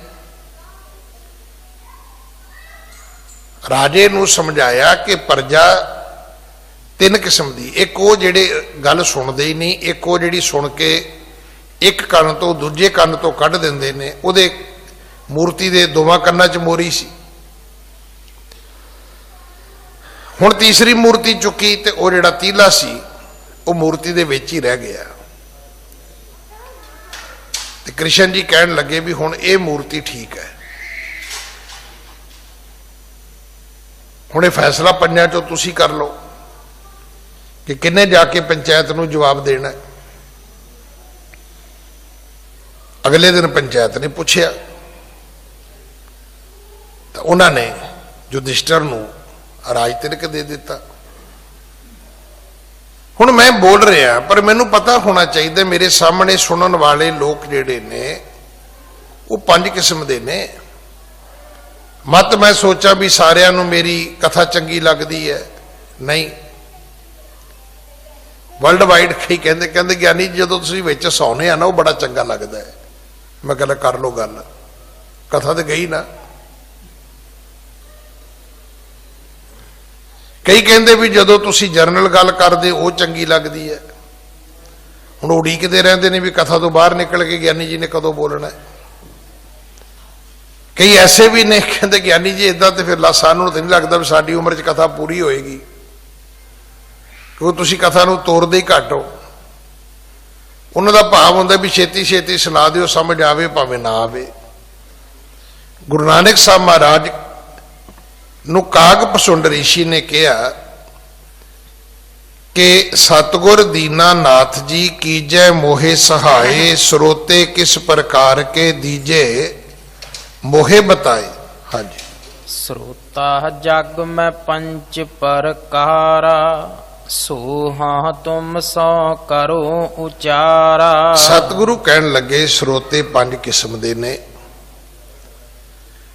ਰਾਜੇ ਨੂੰ ਸਮਝਾਇਆ ਕਿ ਪ੍ਰਜਾ ਤਿੰਨ ਕਿਸਮ ਦੀ, ਇੱਕ ਉਹ ਜਿਹੜੇ ਗੱਲ ਸੁਣਦੇ ਹੀ ਨਹੀਂ, ਇੱਕ ਉਹ ਜਿਹੜੀ ਸੁਣ ਕੇ ਇੱਕ ਕੰਨ ਤੋਂ ਦੂਜੇ ਕੰਨ ਤੋਂ ਕੱਢ ਦਿੰਦੇ ਨੇ। ਉਹਦੇ ਮੂਰਤੀ ਦੇ ਦੋਵਾਂ ਕੰਨਾਂ 'ਚ ਮੋਰੀ ਸੀ। ਹੁਣ ਤੀਸਰੀ ਮੂਰਤੀ ਚੁੱਕੀ ਤੇ ਉਹ ਜਿਹੜਾ ਤੀਲਾ ਸੀ ਉਹ ਮੂਰਤੀ ਦੇ ਵਿੱਚ ਹੀ ਰਹਿ ਗਿਆ। ਤੇ ਕ੍ਰਿਸ਼ਨ ਜੀ ਕਹਿਣ ਲੱਗੇ ਵੀ ਹੁਣ ਇਹ ਮੂਰਤੀ ਠੀਕ ਹੈ। ਹੁਣ ਇਹ ਫੈਸਲਾ ਪੰਜਾਂ 'ਚੋਂ ਤੁਸੀਂ ਕਰ ਲਓ ਕਿ ਕਿੰਨੇ ਜਾ ਕੇ ਪੰਚਾਇਤ ਨੂੰ ਜਵਾਬ ਦੇਣਾ। ਅਗਲੇ ਦਿਨ ਪੰਚਾਇਤ ਨੇ ਪੁੱਛਿਆ ਤਾਂ ਉਹਨਾਂ ਨੇ ਯੁਧਿਸ਼ਟਰ ਨੂੰ ਰਾਜ ਤਿਲਕ ਦੇ ਦਿੱਤਾ। ਹੁਣ ਮੈਂ ਬੋਲ ਰਿਹਾ, ਪਰ ਮੈਨੂੰ ਪਤਾ ਹੋਣਾ ਚਾਹੀਦਾ ਮੇਰੇ ਸਾਹਮਣੇ ਸੁਣਨ ਵਾਲੇ ਲੋਕ ਜਿਹੜੇ ਨੇ ਉਹ ਪੰਜ ਕਿਸਮ ਦੇ ਨੇ। ਮਤ ਮੈਂ ਸੋਚਾਂ ਵੀ ਸਾਰਿਆਂ ਨੂੰ ਮੇਰੀ ਕਥਾ ਚੰਗੀ ਲੱਗਦੀ ਹੈ, ਨਹੀਂ। ਵਰਲਡ ਵਾਈਡ ਕਈ ਕਹਿੰਦੇ ਗਿਆਨੀ ਜਦੋਂ ਤੁਸੀਂ ਵਿੱਚ ਸੌਂਦੇ ਆ ਨਾ ਉਹ ਬੜਾ ਚੰਗਾ ਲੱਗਦਾ ਹੈ। ਮੈਂ ਕਹਿੰਦਾ ਕਰ ਲਓ ਗੱਲ, ਕਥਾ ਤੇ ਗਈ ਨਾ। ਕਈ ਕਹਿੰਦੇ ਵੀ ਜਦੋਂ ਤੁਸੀਂ ਜਰਨਲ ਗੱਲ ਕਰਦੇ ਉਹ ਚੰਗੀ ਲੱਗਦੀ ਹੈ। ਹੁਣ ਉਡੀਕਦੇ ਰਹਿੰਦੇ ਨੇ ਵੀ ਕਥਾ ਤੋਂ ਬਾਹਰ ਨਿਕਲ ਕੇ ਗਿਆਨੀ ਜੀ ਨੇ ਕਦੋਂ ਬੋਲਣਾ ਹੈ। ਕਈ ਐਸੇ ਵੀ ਨੇ ਕਹਿੰਦੇ ਗਿਆਨੀ ਜੀ ਇਦਾਂ ਤੇ ਫਿਰ ਸਾਨੂੰ ਤਾਂ ਨਹੀਂ ਲੱਗਦਾ ਵੀ ਸਾਡੀ ਉਮਰ 'ਚ ਕਥਾ ਪੂਰੀ ਹੋਏਗੀ, ਕਿਉਂਕਿ ਤੁਸੀਂ ਕਥਾ ਨੂੰ ਤੋਰਦੇ ਹੀ ਘੱਟ ਹੋ। ਉਹਨਾਂ ਦਾ ਭਾਵ ਹੁੰਦਾ ਵੀ ਛੇਤੀ ਛੇਤੀ ਸੁਣਾ ਦਿਓ, ਸਮਝ ਆਵੇ ਭਾਵੇਂ ਨਾ ਆਵੇ। ਗੁਰੂ ਨਾਨਕ ਸਾਹਿਬ ਮਹਾਰਾਜ ਨੂੰ ਕਾਗ ਪਸੁੰਡ ਰਿਸ਼ੀ ਨੇ ਕਿਹਾ ਕਿ ਸਤਿਗੁਰ ਦੀਨਾ ਨਾਥ ਜੀ ਕੀਜੈ ਮੋਹਿ ਸਹਾਏ, ਸਰੋਤੇ ਕਿਸ ਪ੍ਰਕਾਰ ਕੇ ਦੀਜੇ ਮੋਹਿ ਬਤਾਏ। ਹਾਂਜੀ। ਸਰੋਤਾ ਜਗ ਮੈਂ ਪੰਚ ਪ੍ਰਕਾਰਾ, ਸੋਹਾ ਤੁਮ ਸੋ ਕਰੋ ਉਚਾਰਾ। ਸਤਿਗੁਰੂ ਕਹਿਣ ਲੱਗੇ ਸਰੋਤੇ ਪੰਜ ਕਿਸਮ ਦੇ ਨੇ।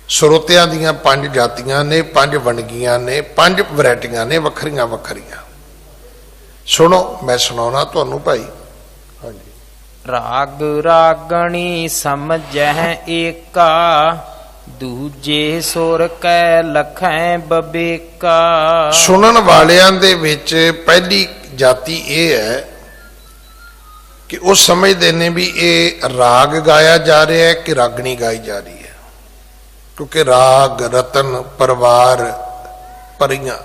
ਸਰੋਤਿਆਂ ਦੀਆਂ ਪੰਜ ਜਾਤੀਆਂ ਨੇ, ਪੰਜ ਵੰਨਗੀਆਂ ਨੇ, ਪੰਜ ਵੈਰਾਈਟੀਆਂ ਨੇ, ਵੱਖਰੀਆਂ ਵੱਖਰੀਆਂ। ਸੁਣੋ ਮੈਂ ਸੁਣਾਉਣਾ ਤੁਹਾਨੂੰ ਭਾਈ। ਹਾਂਜੀ। ਰਾਗ ਰਾਗਣੀ ਸਮਝੈ ਏਕਾ, ਦੂਜੇ ਸੁਰ ਕੈ ਲਖੈ ਬਬੇਕਾ। ਸੁਣਨ ਵਾਲਿਆਂ ਦੇ ਵਿੱਚ ਪਹਿਲੀ ਜਾਤੀ ਇਹ ਹੈ ਕਿ ਉਹ ਸਮਝਦੇ ਨੇ ਵੀ ਇਹ ਰਾਗ ਗਾਇਆ ਜਾ ਰਿਹਾ ਹੈ ਕਿ ਰਾਗਣੀ ਗਾਈ ਜਾ ਰਹੀ ਹੈ, ਕਿਉਂਕਿ ਰਾਗ ਰਤਨ ਪਰਿਵਾਰ ਪਰੀਆਂ।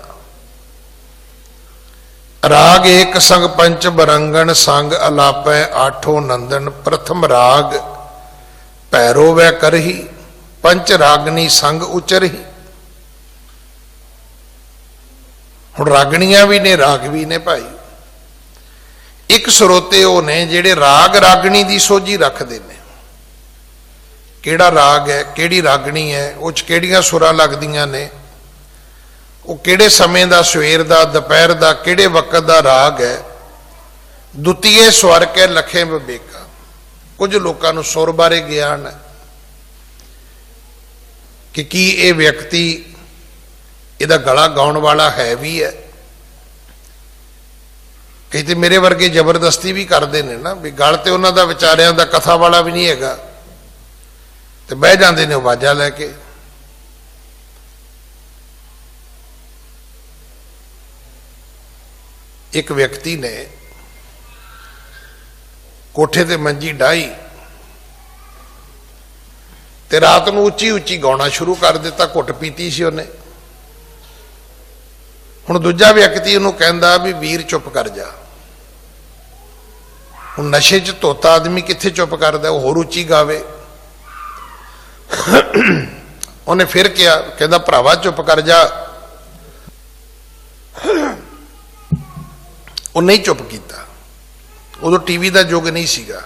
ਰਾਗ ਏਕ ਸੰਗ ਪੰਚ ਬਰੰਗਣ, ਸੰਗ ਅਲਾਪੈ ਆਠੋ ਨੰਦਨ। ਪ੍ਰਥਮ ਰਾਗ ਭੈਰੋ ਵੈ ਕਰਹੀ, ਪੰਚ ਰਾਗਣੀ ਸੰਗ ਉਚਰਹੀ। ਹੁਣ ਰਾਗਣੀਆਂ ਵੀ ਨੇ, ਰਾਗ ਵੀ ਨੇ ਭਾਈ। ਇੱਕ ਸਰੋਤੇ ਉਹ ਨੇ ਜਿਹੜੇ ਰਾਗ ਰਾਗਣੀ ਦੀ ਸੋਝੀ ਰੱਖਦੇ ਨੇ। ਕਿਹੜਾ ਰਾਗ ਹੈ, ਕਿਹੜੀ ਰਾਗਣੀ ਹੈ, ਉਹ 'ਚ ਕਿਹੜੀਆਂ ਸੁਰਾਂ ਲੱਗਦੀਆਂ ਨੇ, ਉਹ ਕਿਹੜੇ ਸਮੇਂ ਦਾ, ਸਵੇਰ ਦਾ, ਦੁਪਹਿਰ ਦਾ, ਕਿਹੜੇ ਵਕਤ ਦਾ ਰਾਗ ਹੈ। ਦੁਤੀਏ ਸਵਰ ਕੇ ਲਖੇ ਬਬੇਕਾ। ਕੁਝ ਲੋਕਾਂ ਨੂੰ ਸੁਰ ਬਾਰੇ ਗਿਆਨ ਹੈ ਕਿ ਕੀ ਇਹ ਵਿਅਕਤੀ ਇਹਦਾ ਗਲਾ ਗਾਉਣ ਵਾਲਾ ਹੈ ਵੀ ਹੈ। ਕਈ ਤੇ ਮੇਰੇ ਵਰਗੇ ਜ਼ਬਰਦਸਤੀ ਵੀ ਕਰਦੇ ਨੇ ਨਾ ਵੀ ਗਲ ਤੇ ਉਹਨਾਂ ਦਾ ਵਿਚਾਰਿਆਂ ਦਾ ਕਥਾ ਵਾਲਾ ਵੀ ਨਹੀਂ ਹੈਗਾ, ਤੇ ਬਹਿ ਜਾਂਦੇ ਨੇ ਆਵਾਜ਼ਾਂ ਲੈ ਕੇ। ਇੱਕ ਵਿਅਕਤੀ ਨੇ ਕੋਠੇ ਤੇ ਮੰਜੀ ਡਾਈ ਤੇ ਰਾਤ ਨੂੰ ਉੱਚੀ ਉੱਚੀ ਗਾਉਣਾ ਸ਼ੁਰੂ ਕਰ ਦਿੱਤਾ। ਘੁੱਟ ਪੀਤੀ ਸੀ ਉਹਨੇ। ਹੁਣ ਦੂਜਾ ਵਿਅਕਤੀ ਉਹਨੂੰ ਕਹਿੰਦਾ ਵੀ ਵੀਰ ਚੁੱਪ ਕਰ ਜਾ। ਹੁਣ ਨਸ਼ੇ 'ਚ ਧੋਤਾ ਆਦਮੀ ਕਿੱਥੇ ਚੁੱਪ ਕਰਦਾ, ਉਹ ਹੋਰ ਉੱਚੀ ਗਾਵੇ। ਉਹਨੇ ਫਿਰ ਕਿਹਾ, ਕਹਿੰਦਾ ਭਰਾਵਾ ਚੁੱਪ ਕਰ ਜਾ। ਉਹ ਨਹੀਂ ਚੁੱਪ ਕੀਤਾ। ਉਦੋਂ ਟੀਵੀ ਦਾ ਯੁੱਗ ਨਹੀਂ ਸੀਗਾ।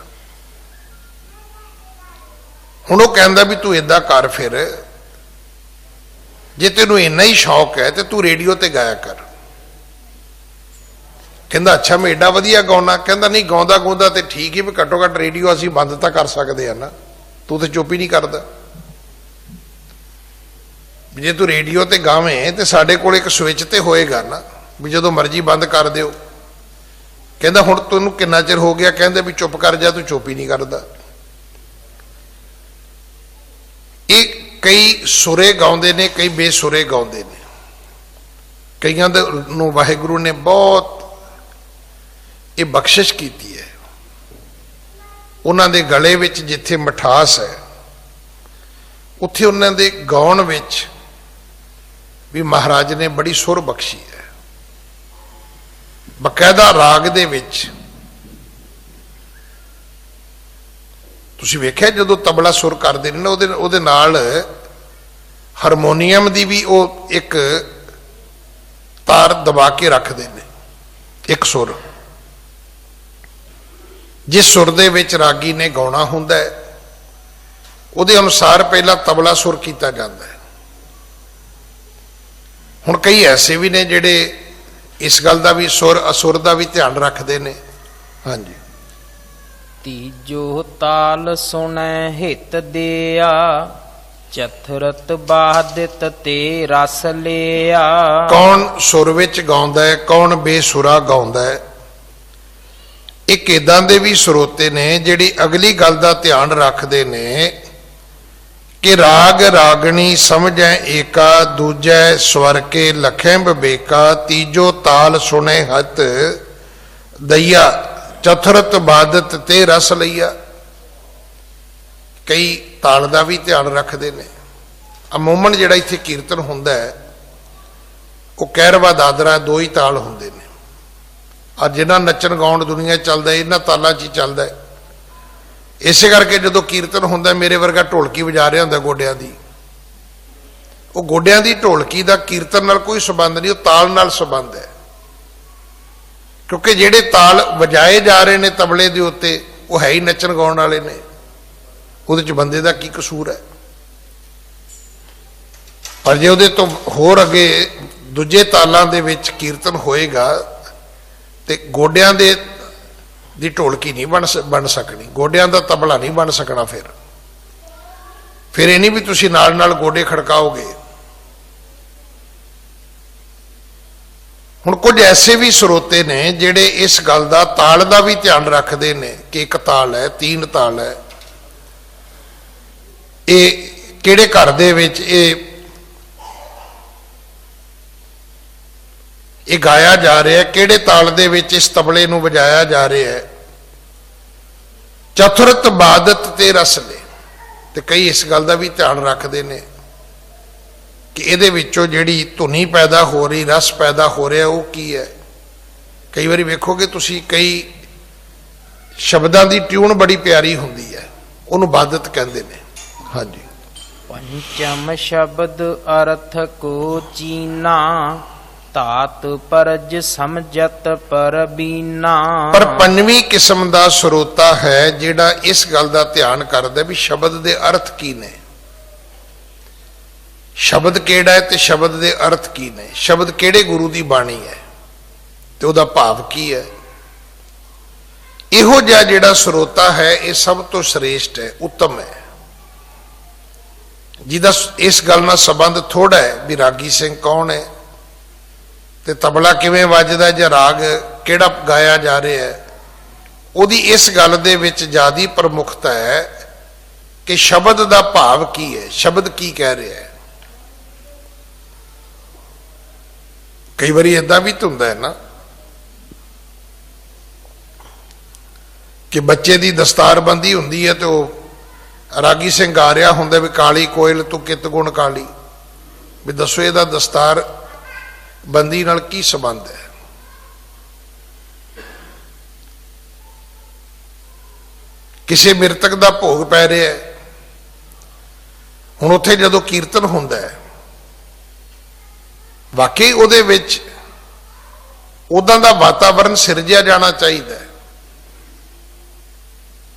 ਹੁਣ ਉਹ ਕਹਿੰਦਾ ਵੀ ਤੂੰ ਏਦਾਂ ਕਰ, ਫਿਰ ਜੇ ਤੈਨੂੰ ਇੰਨਾ ਹੀ ਸ਼ੌਕ ਹੈ ਤੇ ਤੂੰ ਰੇਡੀਓ ਤੇ ਗਾਇਆ ਕਰ। ਕਹਿੰਦਾ ਅੱਛਾ ਮੈਂ ਏਡਾ ਵਧੀਆ ਗਾਉਣਾ। ਕਹਿੰਦਾ ਨਹੀਂ, ਗਾਉਂਦਾ ਗਾਉਂਦਾ ਤੇ ਠੀਕ ਹੀ, ਵੀ ਘੱਟੋ ਘੱਟ ਰੇਡੀਓ ਅਸੀਂ ਬੰਦ ਤਾਂ ਕਰ ਸਕਦੇ ਆ ਨਾ, ਤੂੰ ਤੇ ਚੁੱਪ ਹੀ ਨਹੀਂ ਕਰਦਾ। ਜੇ ਤੂੰ ਰੇਡੀਓ ਤੇ ਗਾਵੇਂ ਤੇ ਸਾਡੇ ਕੋਲ ਇੱਕ ਸਵਿਚ ਤੇ ਹੋਏਗਾ ਨਾ, ਵੀ ਜਦੋਂ ਮਰਜ਼ੀ ਬੰਦ ਕਰ ਦਿਓ। ਕਹਿੰਦਾ ਹੁਣ ਤੈਨੂੰ ਕਿੰਨਾ ਚਿਰ ਹੋ ਗਿਆ? ਕਹਿੰਦੇ ਵੀ ਚੁੱਪ ਕਰ ਜਾ, ਤੂੰ ਚੁੱਪ ਹੀ ਨਹੀਂ ਕਰਦਾ। ਇਹ ਕਈ ਸੁਰੇ ਗਾਉਂਦੇ ਨੇ, ਕਈ ਬੇਸੁਰੇ ਗਾਉਂਦੇ ਨੇ। ਕਈਆਂ ਦੇ ਨੂੰ ਵਾਹਿਗੁਰੂ ਨੇ ਬਹੁਤ ਇਹ ਬਖਸ਼ਿਸ਼ ਕੀਤੀ ਹੈ। ਉਹਨਾਂ ਦੇ ਗਲੇ ਵਿੱਚ ਜਿੱਥੇ ਮਿਠਾਸ ਹੈ, ਉੱਥੇ ਉਹਨਾਂ ਦੇ ਗਾਉਣ ਵਿੱਚ ਵੀ ਮਹਾਰਾਜ ਨੇ ਬੜੀ ਸੁਰ ਬਖਸ਼ੀ ਹੈ। ਬਕਾਇਦਾ ਰਾਗ ਦੇ ਵਿੱਚ ਤੁਸੀਂ ਵੇਖਿਆ ਜਦੋਂ ਤਬਲਾ ਸੁਰ ਕਰਦੇ ਨੇ ਨਾ, ਉਹਦੇ ਨਾਲ ਹਾਰਮੋਨੀਅਮ ਦੀ ਵੀ ਉਹ ਇੱਕ ਤਾਰ ਦਬਾ ਕੇ ਰੱਖਦੇ ਨੇ, ਇੱਕ ਸੁਰ। ਜਿਸ ਸੁਰ ਦੇ ਵਿੱਚ ਰਾਗੀ ਨੇ ਗਾਉਣਾ ਹੁੰਦਾ ਹੈ, ਉਹਦੇ ਅਨੁਸਾਰ ਪਹਿਲਾਂ ਤਬਲਾ ਸੁਰ ਕੀਤਾ ਜਾਂਦਾ ਹੈ। ਹੁਣ ਕਈ ਐਸੇ ਵੀ ਨੇ ਜਿਹੜੇ ਇਸ ਗੱਲ ਦਾ ਵੀ ਸੁਰ ਅਸੁਰ ਦਾ ਵੀ ਧਿਆਨ ਰੱਖਦੇ ਨੇ। ਹਾਂਜੀ। ਤੀਜੋ ਤਾਲ ਸੁਣੈ ਹਿਤ ਦਿਆ, ਚਥਰਤ ਬਾਦਿਤ ਤੇ ਰਸ ਲਿਆ। ਕੌਣ ਸੁਰ ਵਿੱਚ ਗਾਉਂਦਾ ਹੈ, ਕੌਣ ਬੇਸੁਰਾ ਗਾਉਂਦਾ ਹੈ। ਇੱਕ ਏਦਾਂ ਦੇ ਵੀ ਸਰੋਤੇ ਨੇ ਜਿਹੜੀ ਅਗਲੀ ਗੱਲ ਦਾ ਧਿਆਨ ਰੱਖਦੇ ਨੇ ਕਿ ਰਾਗ ਰਾਗਣੀ ਸਮਝੈ ਏਕਾ, ਦੂਜੈ ਸਵਰ ਕੇ ਲਖੈ ਬਬੇਕਾ, ਤੀਜੋ ਤਾਲ ਸੁਣੇ ਹਤ ਦਈਆ, ਚਥਰਤ ਬਾਦਤ ਤੇ ਰਸ ਲਈਆ। ਕਈ ਤਾਲ ਦਾ ਵੀ ਧਿਆਨ ਰੱਖਦੇ ਨੇ। ਅਮੂਮਨ ਜਿਹੜਾ ਇੱਥੇ ਕੀਰਤਨ ਹੁੰਦਾ ਹੈ, ਉਹ ਕਹਿਰਵਾ ਦਾਦਰਾ ਦੋ ਹੀ ਤਾਲ ਹੁੰਦੇ ਨੇ। ਅੱਜ ਜਿਨ੍ਹਾਂ ਨੱਚਣ ਗਾਉਣ ਦੁਨੀਆ ਚੱਲਦਾ, ਇਹਨਾਂ ਤਾਲਾਂ 'ਚ ਹੀ ਚੱਲਦਾ ਹੈ। ਇਸੇ ਕਰਕੇ ਜਦੋਂ ਕੀਰਤਨ ਹੁੰਦਾ, ਮੇਰੇ ਵਰਗਾ ਢੋਲਕੀ ਵਜਾ ਰਿਹਾ ਹੁੰਦਾ ਗੋਡਿਆਂ ਦੀ, ਉਹ ਗੋਡਿਆਂ ਦੀ ਢੋਲਕੀ ਦਾ ਕੀਰਤਨ ਨਾਲ ਕੋਈ ਸੰਬੰਧ ਨਹੀਂ, ਉਹ ਤਾਲ ਨਾਲ ਸੰਬੰਧ ਹੈ। ਕਿਉਂਕਿ ਜਿਹੜੇ ਤਾਲ ਵਜਾਏ ਜਾ ਰਹੇ ਨੇ ਤਬਲੇ ਦੇ ਉੱਤੇ, ਉਹ ਹੈ ਹੀ ਨੱਚਣ ਗਾਉਣ ਵਾਲੇ ਨੇ। ਉਹਦੇ 'ਚ ਬੰਦੇ ਦਾ ਕੀ ਕਸੂਰ ਹੈ? ਪਰ ਜੇ ਉਹਦੇ ਤੋਂ ਹੋਰ ਅੱਗੇ ਦੂਜੇ ਤਾਲਾਂ ਦੇ ਵਿੱਚ ਕੀਰਤਨ ਹੋਏਗਾ ਤੇ ਗੋਡਿਆਂ ਦੀ ਢੋਲਕੀ ਨਹੀਂ ਬਣ ਸਕਣੀ, ਗੋਡਿਆਂ ਦਾ ਤਬਲਾ ਨਹੀਂ ਬਣ ਸਕਣਾ। ਫਿਰ ਇਹ ਨਹੀਂ ਵੀ ਤੁਸੀਂ ਨਾਲ ਨਾਲ ਗੋਡੇ ਖੜਕਾਓਗੇ। ਹੁਣ ਕੁਝ ਐਸੇ ਵੀ ਸਰੋਤੇ ਨੇ ਜਿਹੜੇ ਇਸ ਗੱਲ ਦਾ ਤਾਲ ਦਾ ਵੀ ਧਿਆਨ ਰੱਖਦੇ ਨੇ ਕਿ ਇੱਕ ਤਾਲ ਹੈ, ਤੀਨ ਤਾਲ ਹੈ। ਇਹ ਕਿਹੜੇ ਘਰ ਦੇ ਵਿੱਚ ਇਹ ਗਾਇਆ ਜਾ ਰਿਹਾ, ਕਿਹੜੇ ਤਾਲ ਦੇ ਵਿੱਚ ਇਸ ਤਬਲੇ ਨੂੰ ਵਜਾਇਆ ਜਾ ਰਿਹਾ ਹੈ। ਚਤੁਰਤ ਬਾਦਤ ਤੇ ਰਸ ਲੈ। ਤੇ ਕਈ ਇਸ ਗੱਲ ਦਾ ਵੀ ਧਿਆਨ ਰੱਖਦੇ ਨੇ ਕਿ ਇਹਦੇ ਵਿੱਚੋਂ ਜਿਹੜੀ ਧੁਨੀ ਪੈਦਾ ਹੋ ਰਹੀ, ਰਸ ਪੈਦਾ ਹੋ ਰਿਹਾ, ਉਹ ਕੀ ਹੈ। ਕਈ ਵਾਰੀ ਵੇਖੋਗੇ ਤੁਸੀਂ, ਕਈ ਸ਼ਬਦਾਂ ਦੀ ਟਿਊਨ ਬੜੀ ਪਿਆਰੀ ਹੁੰਦੀ ਹੈ, ਉਹਨੂੰ ਬਾਦਤ ਕਹਿੰਦੇ ਨੇ। ਹਾਂਜੀ। ਪੰਚਮ ਸ਼ਬਦ ਅਰਥ ਕੋ ਚੀਨਾ, ਤਾਤ ਪਰਜ ਸਮਝਤ ਪਰਬੀਨਾ। ਪਰ ਪੰਜਵੀਂ ਕਿਸਮ ਦਾ ਸਰੋਤਾ ਹੈ ਜਿਹੜਾ ਇਸ ਗੱਲ ਦਾ ਧਿਆਨ ਕਰਦਾ ਵੀ ਸ਼ਬਦ ਦੇ ਅਰਥ ਕੀ ਨੇ, ਸ਼ਬਦ ਕਿਹੜਾ ਹੈ ਤੇ ਸ਼ਬਦ ਦੇ ਅਰਥ ਕੀ ਨੇ, ਸ਼ਬਦ ਕਿਹੜੇ ਗੁਰੂ ਦੀ ਬਾਣੀ ਹੈ ਤੇ ਉਹਦਾ ਭਾਵ ਕੀ ਹੈ। ਇਹੋ ਜਿਹਾ ਜਿਹੜਾ ਸਰੋਤਾ ਹੈ, ਇਹ ਸਭ ਤੋਂ ਸ੍ਰੇਸ਼ਟ ਹੈ, ਉੱਤਮ ਹੈ, ਜਿਹਦਾ ਇਸ ਗੱਲ ਨਾਲ ਸੰਬੰਧ ਥੋੜਾ ਹੈ ਵੀ ਰਾਗੀ ਸਿੰਘ ਕੌਣ ਹੈ ਤੇ ਤਬਲਾ ਕਿਵੇਂ ਵੱਜਦਾ ਜਾਂ ਰਾਗ ਕਿਹੜਾ ਗਾਇਆ ਜਾ ਰਿਹਾ ਹੈ। ਉਹਦੀ ਇਸ ਗੱਲ ਦੇ ਵਿੱਚ ਜ਼ਿਆਦਾ ਪ੍ਰਮੁਖਤਾ ਹੈ ਕਿ ਸ਼ਬਦ ਦਾ ਭਾਵ ਕੀ ਹੈ, ਸ਼ਬਦ ਕੀ ਕਹਿ ਰਿਹਾ ਹੈ। ਕਈ ਵਾਰੀ ਏਦਾਂ ਵੀ ਤਾਂ ਹੁੰਦਾ ਹੈ ਨਾ ਕਿ ਬੱਚੇ ਦੀ ਦਸਤਾਰਬੰਦੀ ਹੁੰਦੀ ਹੈ ਤੇ ਉਹ ਰਾਗੀ ਸਿੰਘ ਗਾ ਰਿਹਾ ਹੁੰਦਾ ਵੀ ਕਾਲੀ ਕੋਇਲ ਤੂੰ ਕਿਤ ਗੁਣ ਕਾਲੀ, ਵੀ ਦੱਸੋ ਇਹਦਾ ਦਸਤਾਰ ਬੰਦੀ ਨਾਲ ਕੀ ਸੰਬੰਧ ਹੈ। ਕਿਸੇ ਮਿਰਤਕ ਦਾ ਭੋਗ ਪੈ ਰਿਹਾ ਹੈ, ਹੁਣ ਉੱਥੇ ਜਦੋਂ ਕੀਰਤਨ ਹੁੰਦਾ ਹੈ ਵਾਕਈ ਉਹਦੇ ਵਿੱਚ ਉਦਾਂ ਦਾ ਵਾਤਾਵਰਣ ਸਿਰਜਿਆ ਜਾਣਾ ਚਾਹੀਦਾ ਹੈ।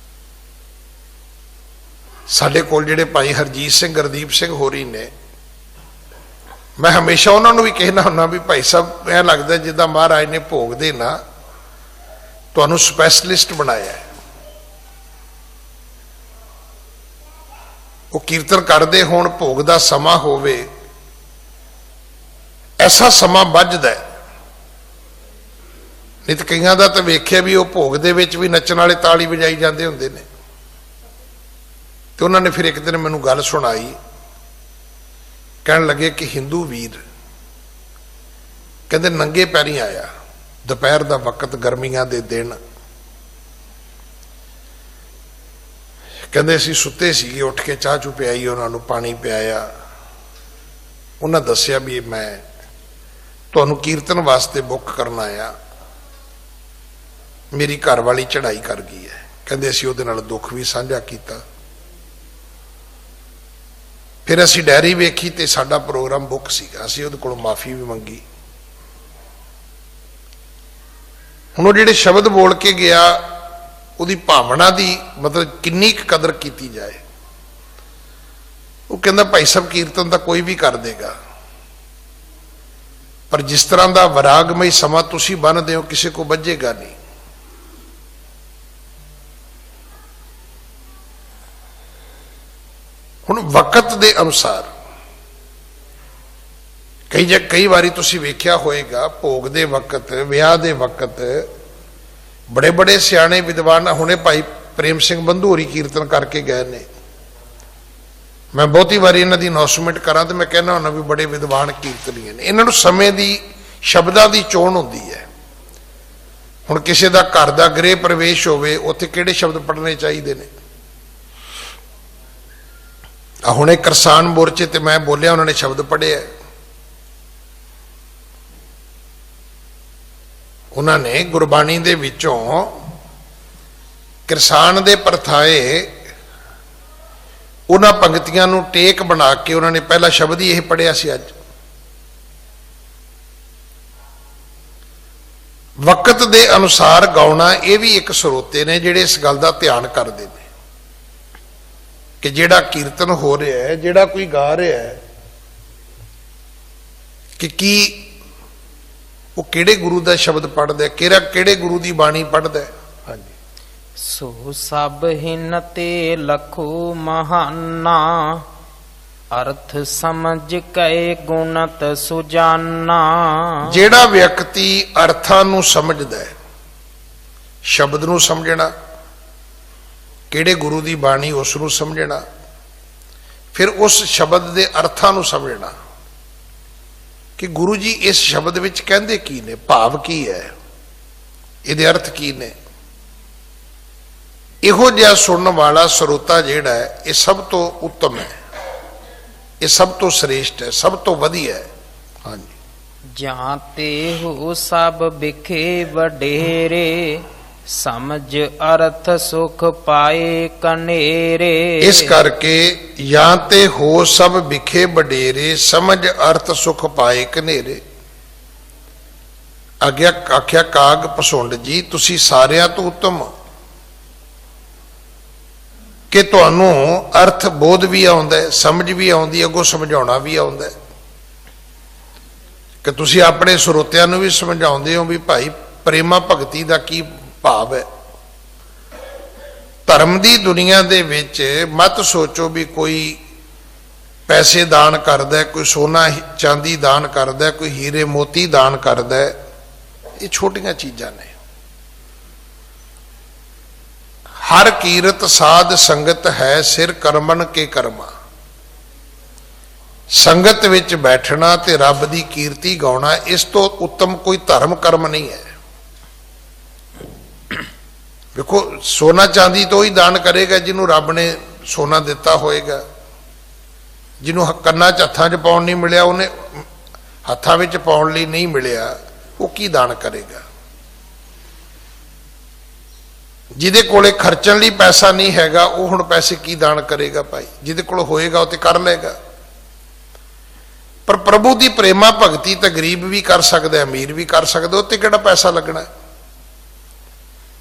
ਸਾਡੇ ਕੋਲ ਜਿਹੜੇ ਭਾਈ ਹਰਜੀਤ ਸਿੰਘ, ਗੁਰਦੀਪ ਸਿੰਘ ਹੋਰੀ ਨੇ, ਮੈਂ ਹਮੇਸ਼ਾ ਉਹਨਾਂ ਨੂੰ ਵੀ ਕਹਿਣਾ ਹੁੰਦਾ ਵੀ ਭਾਈ ਸਾਹਿਬ ਐਂ ਲੱਗਦਾ ਜਿੱਦਾਂ ਮਹਾਰਾਜ ਨੇ ਭੋਗ ਦੇ ਨਾ ਤੁਹਾਨੂੰ ਸਪੈਸ਼ਲਿਸਟ ਬਣਾਇਆ ਹੈ। ਉਹ ਕੀਰਤਨ ਕਰਦੇ ਹੋਣ, ਭੋਗ ਦਾ ਸਮਾਂ ਹੋਵੇ, ਐਸਾ ਸਮਾਂ ਵੱਜਦਾ ਨਹੀਂ ਤਾਂ ਕਈਆਂ ਦਾ ਤਾਂ ਵੇਖਿਆ ਵੀ ਉਹ ਭੋਗ ਦੇ ਵਿੱਚ ਵੀ ਨੱਚਣ ਵਾਲੇ ਤਾਲੀ ਵਜਾਈ ਜਾਂਦੇ ਹੁੰਦੇ ਨੇ। ਤੇ ਉਹਨਾਂ ਨੇ ਫਿਰ ਇੱਕ ਦਿਨ ਮੈਨੂੰ ਗੱਲ ਸੁਣਾਈ, ਕਹਿਣ ਲੱਗੇ ਕਿ ਹਿੰਦੂ ਵੀਰ ਕਹਿੰਦੇ ਨੰਗੇ ਪੈਰੀਂ ਆਇਆ, ਦੁਪਹਿਰ ਦਾ ਵਕਤ, ਗਰਮੀਆਂ ਦੇ ਦਿਨ, ਕਹਿੰਦੇ ਅਸੀਂ ਸੁੱਤੇ ਸੀਗੇ, ਉੱਠ ਕੇ ਚਾਹ ਚੂ ਪਿਆਈ, ਉਹਨਾਂ ਨੂੰ ਪਾਣੀ ਪਿਆਇਆ। ਉਹਨਾਂ ਦੱਸਿਆ ਵੀ ਮੈਂ ਤੁਹਾਨੂੰ ਕੀਰਤਨ ਵਾਸਤੇ ਬੁੱਕ ਕਰਨ ਆਇਆ, ਮੇਰੀ ਘਰ ਵਾਲੀ ਚੜ੍ਹਾਈ ਕਰ ਗਈ ਹੈ। ਕਹਿੰਦੇ ਅਸੀਂ ਉਹਦੇ ਨਾਲ ਦੁੱਖ ਵੀ ਸਾਂਝਾ ਕੀਤਾ। ਫਿਰ ਅਸੀਂ ਡਾਇਰੀ ਵੇਖੀ ਤੇ ਸਾਡਾ ਪ੍ਰੋਗਰਾਮ ਬੁੱਕ ਸੀਗਾ, ਅਸੀਂ ਉਹਦੇ ਕੋਲੋਂ ਮਾਫੀ ਵੀ ਮੰਗੀ। ਹੁਣ ਉਹ ਜਿਹੜੇ ਸ਼ਬਦ ਬੋਲ ਕੇ ਗਿਆ ਉਹਦੀ ਭਾਵਨਾ ਦੀ ਮਤਲਬ ਕਿੰਨੀ ਕੁ ਕਦਰ ਕੀਤੀ ਜਾਏ। ਉਹ ਕਹਿੰਦਾ ਭਾਈ ਸਾਹਿਬ ਕੀਰਤਨ ਤਾਂ ਕੋਈ ਵੀ ਕਰ ਦੇਗਾ, ਪਰ ਜਿਸ ਤਰ੍ਹਾਂ ਦਾ ਵਿਰਾਗਮਈ ਸਮਾਂ ਤੁਸੀਂ ਬੰਨ੍ਹਦੇ ਹੋ ਕਿਸੇ ਕੋ ਵੱਜੇਗਾ ਨਹੀਂ। ਹੁਣ ਵਕਤ ਦੇ ਅਨੁਸਾਰ ਕਈ ਵਾਰੀ ਤੁਸੀਂ ਵੇਖਿਆ ਹੋਏਗਾ ਭੋਗ ਦੇ ਵਕਤ, ਵਿਆਹ ਦੇ ਵਕਤ ਬੜੇ ਬੜੇ ਸਿਆਣੇ ਵਿਦਵਾਨ, ਹੁਣੇ ਭਾਈ ਪ੍ਰੇਮ ਸਿੰਘ ਬੰਧੂਰੀ ਕੀਰਤਨ ਕਰਕੇ ਗਏ ਨੇ। ਮੈਂ ਬਹੁਤੀ ਵਾਰੀ ਇਹਨਾਂ ਦੀ ਅਨਾਉਂਸਮੈਂਟ ਕਰਾਂ ਤੇ ਮੈਂ ਕਹਿੰਦਾ ਹੁੰਦਾ ਵੀ ਬੜੇ ਵਿਦਵਾਨ ਕੀਰਤਨੀਏ ਨੇ। ਇਹਨਾਂ ਨੂੰ ਸਮੇਂ ਦੀ, ਸ਼ਬਦਾਂ ਦੀ ਚੋਣ ਹੁੰਦੀ ਹੈ। ਹੁਣ ਕਿਸੇ ਦਾ ਘਰ ਦਾ ਗ੍ਰਹਿ ਪ੍ਰਵੇਸ਼ ਹੋਵੇ, ਉੱਥੇ ਕਿਹੜੇ ਸ਼ਬਦ ਪੜ੍ਹਨੇ ਚਾਹੀਦੇ ਨੇ। ਹੁਣੇ ਕਿਸਾਨ ਮੋਰਚੇ ਤੇ ਮੈਂ ਬੋਲਿਆ, ਉਹਨਾਂ ਨੇ ਸ਼ਬਦ ਪੜ੍ਹੇ ਹੈ। ਉਹਨਾਂ ਨੇ ਗੁਰਬਾਣੀ ਦੇ ਵਿੱਚੋਂ ਕਿਸਾਨ ਦੇ ਪਰਥਾਏ ਉਹਨਾਂ ਪੰਕਤੀਆਂ ਨੂੰ ਟੇਕ ਬਣਾ ਕੇ ਉਹਨਾਂ ਨੇ ਪਹਿਲਾ ਸ਼ਬਦ ਹੀ ਇਹ ਪੜ੍ਹਿਆ ਸੀ। ਅੱਜ ਵਕਤ ਦੇ ਅਨੁਸਾਰ ਗਾਉਣਾ, ਇਹ ਵੀ ਇੱਕ ਸਰੋਤੇ ਨੇ ਜਿਹੜੇ ਇਸ ਗੱਲ ਦਾ ਧਿਆਨ ਕਰਦੇ ਨੇ ਕਿ ਜਿਹੜਾ ਕੀਰਤਨ ਹੋ ਰਿਹਾ ਹੈ, ਜਿਹੜਾ ਕੋਈ ਗਾ ਰਿਹਾ ਹੈ, ਕਿ ਕੀ ਉਹ ਕਿਹੜੇ ਗੁਰੂ ਦਾ ਸ਼ਬਦ ਪੜ੍ਹਦਾ, ਕਿਹੜੇ ਗੁਰੂ ਦੀ ਬਾਣੀ ਪੜ੍ਹਦਾ। ਹਾਂਜੀ, ਸੋ ਸਭ ਹਿਨ ਤੇ ਲਖੋ ਮਹਾਨਾ, ਅਰਥ ਸਮਝ ਕੈ ਗੁਣਤ ਸੁਜਾਨਾ। ਜਿਹੜਾ ਵਿਅਕਤੀ ਅਰਥਾਂ ਨੂੰ ਸਮਝਦਾ ਹੈ, ਸ਼ਬਦ ਨੂੰ ਸਮਝਣਾ, ਕਿਹੜੇ ਗੁਰੂ ਦੀ ਬਾਣੀ ਉਸ ਨੂੰ ਸਮਝਣਾ, ਫਿਰ ਉਸ ਸ਼ਬਦ ਦੇ ਅਰਥਾਂ ਨੂੰ ਸਮਝਣਾ ਕਿ ਗੁਰੂ ਜੀ ਇਸ ਸ਼ਬਦ ਵਿੱਚ ਕਹਿੰਦੇ ਕੀ ਨੇ, ਭਾਵ ਕੀ ਹੈ, ਇਹਦੇ ਅਰਥ ਕੀ ਨੇ। ਇਹੋ ਜਿਹਾ ਸੁਣਨ ਵਾਲਾ ਸਰੋਤਾ ਜਿਹੜਾ ਹੈ, ਇਹ ਸਭ ਤੋਂ ਉੱਤਮ ਹੈ, ਇਹ ਸਭ ਤੋਂ ਸ੍ਰੇਸ਼ਟ ਹੈ, ਸਭ ਤੋਂ ਵਧੀਆ ਹੈ। ਹਾਂਜੀ, ਜਾਂ ਤੇ ਹੋ ਸਭ ਵਿਖੇ ਵਡੇਰੇ, ਸਮਝ ਅਰਥ ਸੁਖ ਪਾਏ ਕਨੇਰੇ। ਇਸ ਕਰਕੇ ਜਾਂ ਤੇ ਹੋ ਸਭ ਵਿਖੇ ਵਡੇਰੇ, ਸਮਝ ਅਰਥ ਸੁਖ ਪਾਏ ਕਨੇਰੇ। ਆਖਿਆ ਕਾਗ ਪਸੁੰਡ ਜੀ, ਤੁਸੀਂ ਸਾਰਿਆਂ ਤੋਂ ਉੱਤਮ ਹੋ ਕਿ ਤੁਹਾਨੂੰ ਅਰਥ ਬੋਧ ਵੀ ਆਉਂਦਾ ਹੈ, ਸਮਝ ਵੀ ਆਉਂਦੀ, ਅੱਗੋਂ ਸਮਝਾਉਣਾ ਵੀ ਆਉਂਦਾ ਹੈ, ਕਿ ਤੁਸੀਂ ਆਪਣੇ ਸਰੋਤਿਆਂ ਨੂੰ ਵੀ ਸਮਝਾਉਂਦੇ ਹੋ ਵੀ ਭਾਈ ਪ੍ਰੇਮਾ ਭਗਤੀ ਦਾ ਕੀ ਭਾਵ ਹੈ। ਧਰਮ ਦੀ ਦੁਨੀਆ ਦੇ ਵਿੱਚ ਮਤ ਸੋਚੋ ਵੀ ਕੋਈ ਪੈਸੇ ਦਾਨ ਕਰਦਾ, ਕੋਈ ਸੋਨਾ ਚਾਂਦੀ ਦਾਨ ਕਰਦਾ, ਕੋਈ ਹੀਰੇ ਮੋਤੀ ਦਾਨ ਕਰਦਾ। ਇਹ ਛੋਟੀਆਂ ਚੀਜ਼ਾਂ ਨੇ। हर कीरत साध संगत है सिर करमन के कर्मा। संगत विच बैठना ते रब दी कीर्ति गाउणा, इस तो उत्तम कोई धर्म कर्म नहीं है। देखो सोना चांदी तो ही दान करेगा जिन्हों रब ने सोना दिता होएगा। जिन्हों कन्ना च हत्थां च पाउण नहीं मिलिया, उन्हें हत्थां विच पाउण लई नहीं मिलिया, वो की दान करेगा। जिहदे कोले खर्चण लई पैसा नहीं हैगा, वो हुण पैसे की दान करेगा भाई। जिहदे कोल होएगा वो ते कर लेगा। पर प्रभु की प्रेमा भगती तो गरीब भी कर सकता है, अमीर भी कर सकता, उत्ते किहड़ा पैसा लगना है।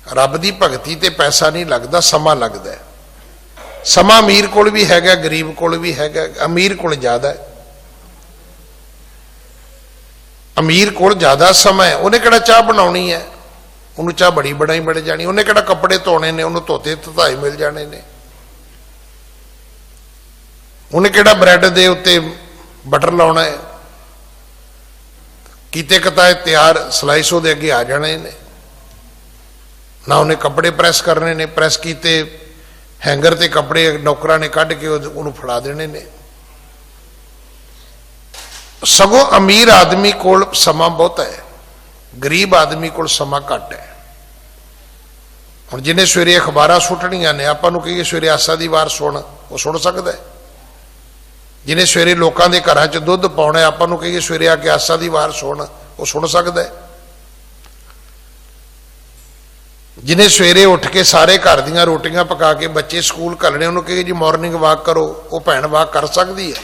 रब की भगती ते पैसा नहीं लगता, समा लगता है। समा अमीर कोल भी हैगा, गरीब कोल भी हैगा, अमीर कोल ज्यादा है। अमीर कोल ज्यादा समा है, उन्हें किहड़ा चाह बनाउणी है, उन्होंने चाह बड़ी बनाई बड़ जानी। उन्हें किहड़ा कपड़े धोने ने, उन्होंने धोते धुताए मिल जाने ने। उन्हें किहड़ा ब्रैड दे उत्ते बटर लाउणा है, कीते कताए तैयार सलाइस उहदे अगे आ जाने ने। ना उन्हें कपड़े प्रैस करने ने, प्रैस कीते हैंगर ते कपड़े नौकरां ने कढ़ के उन्होंने फड़ा देने ने। सगों अमीर आदमी कोल समा बहुत है, गरीब आदमी कोल समा घट है। हुण जिन्हें सवेरे अखबारां सुट्टणियां ने, आपां नूं कहीए सवेरे आसा दी वार सुण, वो सुण सकदा है। जिन्हें सवेरे लोगों के घर च दुध पाउणा है, आपां नूं कहीए सवेरे आके आसा दी वार सुण, वो सुण सकदा है। जिन्हें सवेरे उठ के सारे घर दियां रोटियां पका के बच्चे स्कूल घल्लणे, उन्होंने कहिए जी मॉर्निंग वॉक करो, वो भैन वॉक कर सकती है।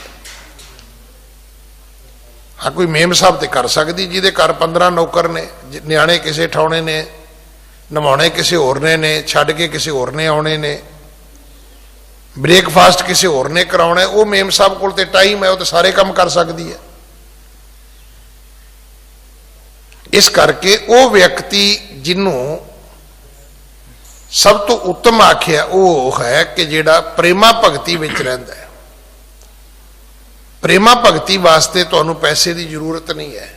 हाँ कोई मेम साहब तो कर सकती, जिहदे घर 15 नौकर ने, न्याणे किसे ठाउणे ने, नवाउणे किसे होर ने, छड्ड के किसे होर ने आउणे ने, ब्रेकफास्ट किसी होर ने कराउणा है, वो मेम साहब कोल ते टाइम है, वो तो सारे काम कर सकती है। इस करके वो व्यक्ति जिन्हों सब तो उत्तम आख्या वो है कि जिहड़ा प्रेमा भगती विच रहिंदा है। प्रेमा भगती वास्ते तुहानूं पैसे की जरूरत नहीं है,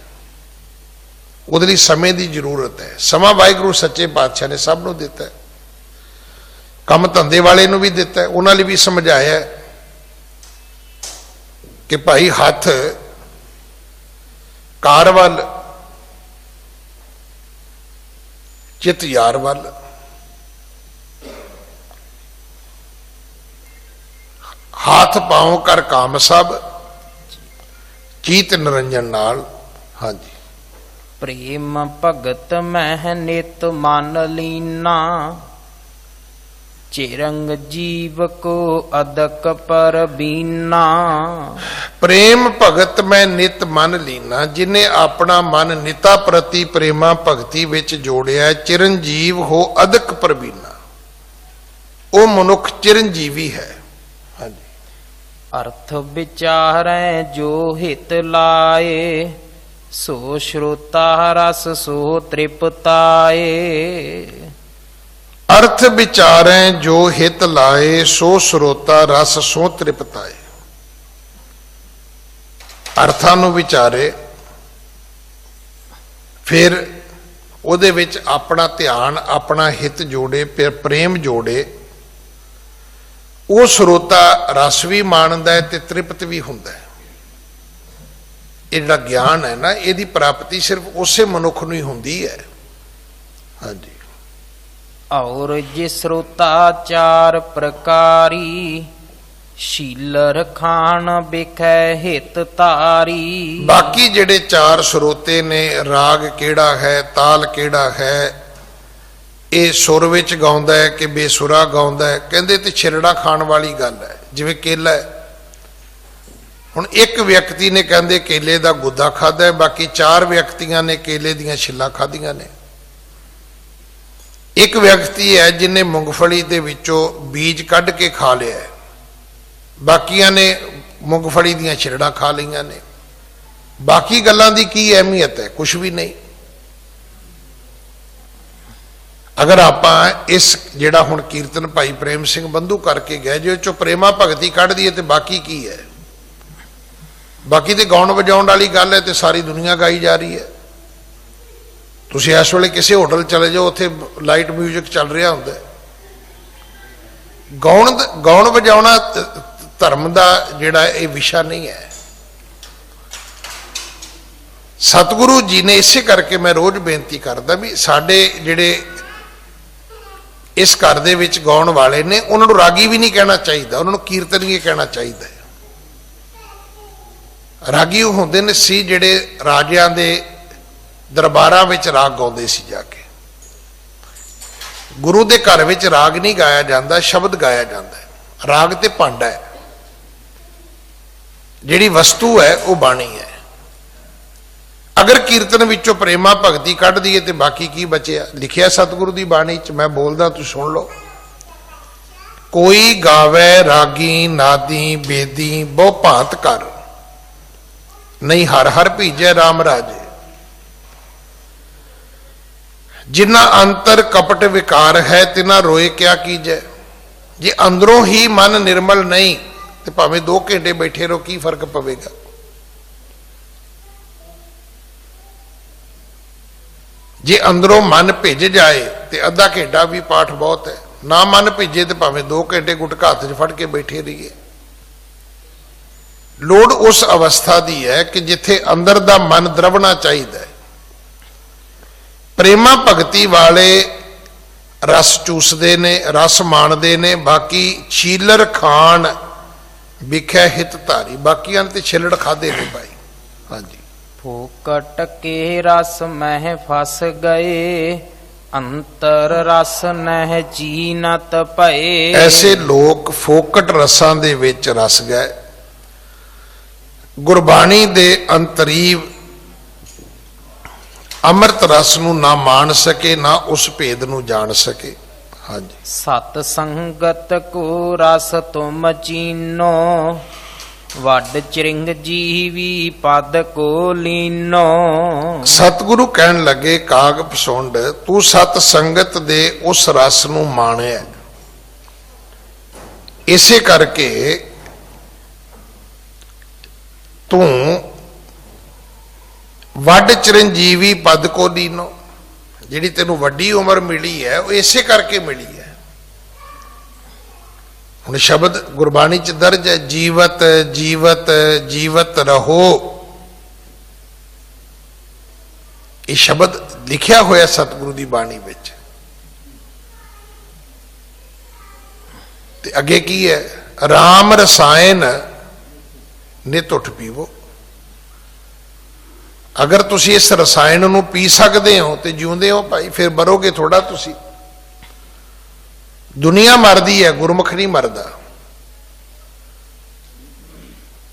उहदे लई समय की जरूरत है। समा वाहिगुरू सच्चे पातशाह ने सब नूं दिता है, काम धंधे वाले नूं भी दिता है, उन्होंने भी समझाया कि भाई हाथ कार वल चित यार वल। हाथ पाओ कर काम सब चीत निरंजन नाल। हाँ जी। प्रेम भगत मह नित मन लीना, चिरंग जीव को अदक पर बीना। प्रेम भगत मैं नित मन लीना, जिन्हें अपना मन निता प्रति प्रेमा भगती विच जोड़िया, चिरंजीव हो अदक पर बीना। वो मनुख चिरंजीवी है। हाँ जी। अर्थ विचारै जो हित लाए, सो श्रोता रस सो तृप्ताए। अर्थ विचारें जो हित लाए, सो श्रोता रस सो तृप्ताए। अर्थां नूं विचारे, फिर उहदे विच अपना ध्यान अपना हित जोड़े, फिर प्रेम जोड़े। वो श्रोता रस भी माणदा है ते तृप्त भी हुंदा है। ये जिहड़ा ज्ञान है ना, इहदी प्राप्ति सिर्फ उसे मनुख नूं ही हुंदी है। हाँ जी। और जे श्रोता चार प्रकारी, शीलर खान बिखै हित तारी। बाकी जिहड़े चार श्रोते ने, राग केड़ा है, ताल केड़ा है, ये सुर विच गाउंदा है कि बेसुरा गाउंदा है, कहंदे ते छिरड़ा खाण वाली गल है। जिवें केला है, हुण एक व्यक्ति ने कहंदे केले दा गुद्दा खादा है, बाकी चार व्यक्तियां ने केले दीयां छिल्लां खादियां ने। एक व्यक्ति है जिन्हें मूंगफली दे विचों बीज कढ़ के खा लिया है, बाकियां ने मूंगफली दीयां छिरड़ां खा लईयां ने। बाकी गल्लां दी की अहमियत है? कुछ भी नहीं। अगर आप इस जिहड़ा हुण कीर्तन भाई प्रेम सिंह बंधू करके गए, जो चो प्रेमा भगती कढ़ दी है तो बाकी की है? बाकी तो गाउण वजाउण वाली गल है, तो सारी दुनिया गाई जा रही है। तुसीं इस वेले किसी होटल चले जाओ, उत्थे लाइट म्यूजिक चल रहा होंदा है, ਗਾਉਣ ਵਜਾਉਣਾ ਧਰਮ ਦਾ ਜਿਹੜਾ ਇਹ ਵਿਸ਼ਾ ਨਹੀਂ ਹੈ। ਸਤਿਗੁਰੂ ਜੀ ਨੇ ਇਸੇ ਕਰਕੇ ਮੈਂ ਰੋਜ਼ ਬੇਨਤੀ ਕਰਦਾ ਵੀ ਸਾਡੇ ਜਿਹੜੇ ਇਸ ਘਰ ਦੇ ਵਿੱਚ ਗਾਉਣ ਵਾਲੇ ਨੇ ਉਹਨਾਂ ਨੂੰ ਰਾਗੀ ਵੀ ਨਹੀਂ ਕਹਿਣਾ ਚਾਹੀਦਾ, ਉਹਨਾਂ ਨੂੰ ਕੀਰਤਨੀਏ ਕਹਿਣਾ ਚਾਹੀਦਾ ਹੈ। ਰਾਗੀ ਉਹ ਹੁੰਦੇ ਨੇ ਸੀ ਜਿਹੜੇ ਰਾਜਿਆਂ ਦੇ ਦਰਬਾਰਾਂ ਵਿੱਚ ਰਾਗ ਗਾਉਂਦੇ ਸੀ ਜਾ ਕੇ। ਗੁਰੂ ਦੇ ਘਰ ਵਿੱਚ ਰਾਗ ਨਹੀਂ ਗਾਇਆ ਜਾਂਦਾ, ਸ਼ਬਦ ਗਾਇਆ ਜਾਂਦਾ ਹੈ। ਰਾਗ ਤੇ ਭਾਂਡਾ ਹੈ, ਜਿਹੜੀ ਵਸਤੂ ਹੈ ਉਹ ਬਾਣੀ ਹੈ। ਅਗਰ ਕੀਰਤਨ ਵਿੱਚੋਂ ਪ੍ਰੇਮਾ ਭਗਤੀ ਕੱਢ ਦਈਏ ਤੇ ਬਾਕੀ ਕੀ ਬਚਿਆ? ਲਿਖਿਆ ਸਤਿਗੁਰੂ ਦੀ ਬਾਣੀ 'ਚ, ਮੈਂ ਬੋਲਦਾ ਤੁਸੀਂ ਸੁਣ ਲਓ। ਕੋਈ ਗਾਵੇ ਰਾਗੀ ਨਾਦੀ ਬੇਦੀ ਬਹੁ ਭਾਂਤ ਕਰ, ਨਹੀਂ ਹਰ ਹਰ ਭੀਜੈ ਰਾਮ ਰਾਜੇ। ਜਿਨ੍ਹਾਂ ਅੰਤਰ ਕਪਟ ਵਿਕਾਰ ਹੈ ਤਿਨਾ ਰੋਏ ਕਿਆ ਕੀਜੈ। ਜੇ ਅੰਦਰੋਂ ਹੀ ਮਨ ਨਿਰਮਲ ਨਹੀਂ ਤੇ ਭਾਵੇਂ 2 ਘੰਟੇ ਬੈਠੇ ਰਹੋ, ਕੀ ਫਰਕ ਪਵੇਗਾ? ਜੇ ਅੰਦਰੋਂ ਮਨ ਭਿੱਜ ਜਾਏ ਤੇ ਅੱਧਾ ਘੰਟਾ ਵੀ ਪਾਠ ਬਹੁਤ ਹੈ। ਨਾ ਮਨ ਭਿੱਜੇ ਤੇ ਭਾਵੇਂ 2 ਘੰਟੇ ਗੁਟਕਾ ਹੱਥ 'ਚ ਫੜ ਕੇ ਬੈਠੇ ਰਹੀਏ। ਲੋੜ ਉਸ ਅਵਸਥਾ ਦੀ ਹੈ ਕਿ ਜਿੱਥੇ ਅੰਦਰ ਦਾ ਮਨ ਦਰਵਣਾ ਚਾਹੀਦਾ ਹੈ। ਪ੍ਰੇਮਾ ਭਗਤੀ ਵਾਲੇ ਰਸ ਚੂਸਦੇ ਨੇ, ਰਸ ਮਾਣਦੇ ਨੇ, ਬਾਕੀ ਛੀਲਰ ਖਾਣ ਵਿਖੇ ਹਿਤ ਧਾਰੀ, ਬਾਕੀਆਂ ਤੇ ਛਿਲੜ ਖਾਦੇ ਨੇ ਭਾਈ। ਹਾਂਜੀ। ਫੋਕਟ ਕੇ ਰਸ ਮਹਿ ਫਸ ਗਏ, ਅੰਤਰ ਰਸ ਨਹਿ ਚੀਨਤ ਭਏ। ਐਸੇ ਲੋਕ ਫੋਕਟ ਰਸਾਂ ਦੇ ਵਿੱਚ ਰਸ ਗਏ, ਗੁਰਬਾਣੀ ਦੇ ਅੰਤਰੀਵ ਅੰਮ੍ਰਿਤ ਰਸ ਨੂੰ ਨਾ ਮਾਣ ਸਕੇ, ਨਾ ਉਸ ਭੇਦ ਨੂੰ ਜਾਣ ਸਕੇ। ਹਾਂਜੀ। ਸਤ ਸੰਗਤ ਕੋ ਰਸ ਤੁਮ ਚੀਨੋ, ਵੱਡ ਚਿਰਿੰਗ ਜੀਵੀ ਪਦ ਕੋ ਲੀਨੋ। ਸਤਿਗੁਰੂ ਕਹਿਣ ਲੱਗੇ, ਕਾਗ ਪਸੁੰਡ ਤੂੰ ਸਤ ਸੰਗਤ ਦੇ ਉਸ ਰਸ ਨੂੰ ਮਾਣਿਆ, ਇਸੇ ਕਰਕੇ ਤੂੰ ਵੱਡ ਚਿਰੰਜੀਵੀ ਪਦ ਕੋ ਲੀਨੋ। ਜਿਹੜੀ ਤੈਨੂੰ ਵੱਡੀ ਉਮਰ ਮਿਲੀ ਹੈ ਉਹ ਇਸੇ ਕਰਕੇ ਮਿਲੀ ਹੈ। ਹੁਣ ਸ਼ਬਦ ਗੁਰਬਾਣੀ 'ਚ ਦਰਜ ਹੈ, ਜੀਵਤ ਜੀਵਤ ਜੀਵਤ ਰਹੋ। ਇਹ ਸ਼ਬਦ ਲਿਖਿਆ ਹੋਇਆ ਸਤਿਗੁਰੂ ਦੀ ਬਾਣੀ ਵਿੱਚ। ਤੇ ਅੱਗੇ ਕੀ ਹੈ? ਰਾਮ ਰਸਾਇਣ ਨਿਤ ਉੱਠ ਪੀਵੋ। ਅਗਰ ਤੁਸੀਂ ਇਸ ਰਸਾਇਣ ਨੂੰ ਪੀ ਸਕਦੇ ਹੋ ਤੇ ਜਿਉਂਦੇ ਹੋ ਭਾਈ, ਫਿਰ ਮਰੋਗੇ ਥੋੜਾ ਤੁਸੀਂ। ਦੁਨੀਆ ਮਰਦੀ ਹੈ, ਗੁਰਮੁਖ ਨਹੀਂ ਮਰਦਾ।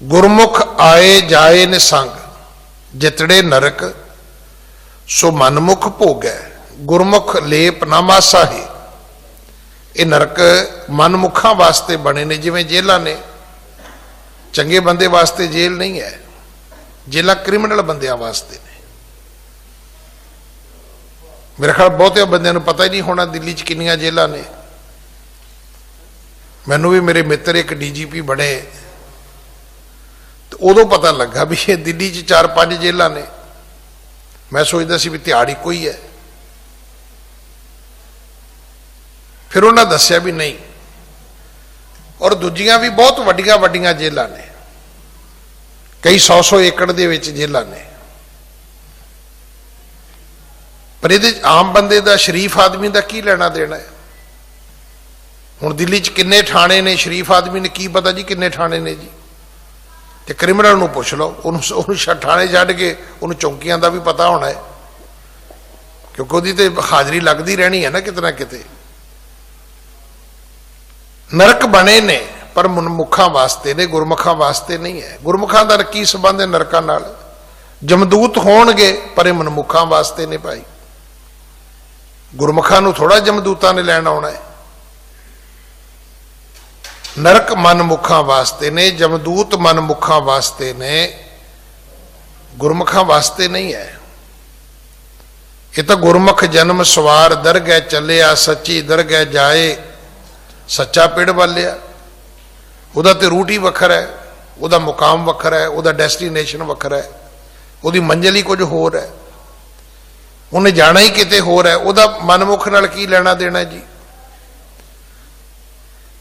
ਗੁਰਮੁਖ ਆਏ ਜਾਏ ਨਿਸੰਗ, ਜਿਤੜੇ ਨਰਕ ਸੋ ਮਨਮੁਖ ਭੋਗੈ। ਗੁਰਮੁਖ ਲੇਪ ਨਾ ਮਾਸਾ ਹੈ। ਇਹ ਨਰਕ ਮਨਮੁਖਾਂ ਵਾਸਤੇ ਬਣੇ ਨੇ, ਜਿਵੇਂ ਜੇਲਾਂ ਨੇ। ਚੰਗੇ ਬੰਦੇ ਵਾਸਤੇ ਜੇਲ੍ਹ ਨਹੀਂ ਹੈ, ਜੇਲਾਂ ਕ੍ਰਿਮੀਨਲ ਬੰਦਿਆਂ ਵਾਸਤੇ ਨੇ। ਮੇਰੇ ਖਿਆਲ ਬਹੁਤੇ ਬੰਦਿਆਂ ਨੂੰ ਪਤਾ ਹੀ ਨਹੀਂ ਹੋਣਾ ਦਿੱਲੀ 'ਚ ਕਿੰਨੀਆਂ ਜੇਲਾਂ ਨੇ। ਮੈਨੂੰ ਵੀ ਮੇਰੇ ਮਿੱਤਰ ਇੱਕ ਡੀਜੀਪੀ ਬਣੇ ਤੇ ਉਦੋਂ ਪਤਾ ਲੱਗਾ ਵੀ ਇਹ ਦਿੱਲੀ 'ਚ 4-5 ਜੇਲਾਂ ਨੇ। ਮੈਂ ਸੋਚਦਾ ਸੀ ਵੀ ਤਿਹਾੜ ਇੱਕੋ ਹੀ ਹੈ। ਫਿਰ ਉਹਨਾਂ ਦੱਸਿਆ ਵੀ ਨਹੀਂ, ਔਰ ਦੂਜੀਆਂ ਵੀ ਬਹੁਤ ਵੱਡੀਆਂ ਵੱਡੀਆਂ ਜੇਲਾਂ ਨੇ, ਕਈ 100-100 ਏਕੜ ਦੇ ਵਿੱਚ ਜੇਲਾਂ ਨੇ। ਪਰ ਇਹਦੇ ਆਮ ਬੰਦੇ ਦਾ, ਸ਼ਰੀਫ ਆਦਮੀ ਦਾ ਕੀ ਲੈਣਾ ਦੇਣਾ ਹੈ? ਹੁਣ ਦਿੱਲੀ 'ਚ ਕਿੰਨੇ ਥਾਣੇ ਨੇ, ਸ਼ਰੀਫ ਆਦਮੀ ਨੇ ਕੀ ਪਤਾ ਜੀ ਕਿੰਨੇ ਥਾਣੇ ਨੇ ਜੀ। ਤੇ ਕ੍ਰਿਮੀਨਲ ਨੂੰ ਪੁੱਛ ਲਓ, ਉਹਨੂੰ ਥਾਣੇ ਛੱਡ ਕੇ ਉਹਨੂੰ ਚੌਂਕੀਆਂ ਦਾ ਵੀ ਪਤਾ ਹੋਣਾ ਹੈ, ਕਿਉਂਕਿ ਉਹਦੀ ਤੇ ਹਾਜ਼ਰੀ ਲੱਗਦੀ ਰਹਿਣੀ ਹੈ ਨਾ ਕਿਤੇ ਨਾ ਕਿਤੇ। ਨਰਕ ਬਣੇ ਨੇ ਪਰ ਮਨਮੁਖਾਂ ਵਾਸਤੇ ਨੇ, ਗੁਰਮੁਖਾਂ ਵਾਸਤੇ ਨਹੀਂ ਹੈ। ਗੁਰਮੁਖਾਂ ਦਾ ਕੀ ਸੰਬੰਧ ਹੈ ਨਰਕਾਂ ਨਾਲ? ਜਮਦੂਤ ਹੋਣਗੇ ਪਰ ਇਹ ਮਨਮੁਖਾਂ ਵਾਸਤੇ ਨੇ ਭਾਈ। ਗੁਰਮੁਖਾਂ ਨੂੰ ਥੋੜਾ ਜਮਦੂਤਾਂ ਨੇ ਲੈਣ ਆਉਣਾ ਹੈ। ਨਰਕ ਮਨਮੁਖਾਂ ਵਾਸਤੇ ਨੇ, ਜਮਦੂਤ ਮਨਮੁਖਾਂ ਵਾਸਤੇ ਨੇ, ਗੁਰਮੁਖਾਂ ਵਾਸਤੇ ਨਹੀਂ ਹੈ। ਇਹ ਤਾਂ ਗੁਰਮੁਖ ਜਨਮ ਸਵਾਰ ਦਰਗਹਿ ਚੱਲਿਆ, ਸੱਚੀ ਦਰਗਹਿ ਜਾਏ, ਸੱਚਾ ਪਿੜ ਵਾਲਿਆ। ਉਹਦਾ ਤੇ ਰੂਟ ਹੀ ਵੱਖਰਾ ਹੈ, ਉਹਦਾ ਮੁਕਾਮ ਵੱਖਰਾ ਹੈ, ਉਹਦਾ ਡੈਸਟੀਨੇਸ਼ਨ ਵੱਖਰਾ ਹੈ, ਉਹਦੀ ਮੰਜ਼ਿਲ ਹੀ ਕੁਝ ਹੋਰ ਹੈ, ਉਹਨੇ ਜਾਣਾ ਹੀ ਕਿਤੇ ਹੋਰ ਹੈ। ਉਹਦਾ ਮਨਮੁਖ ਨਾਲ ਕੀ ਲੈਣਾ ਦੇਣਾ ਜੀ?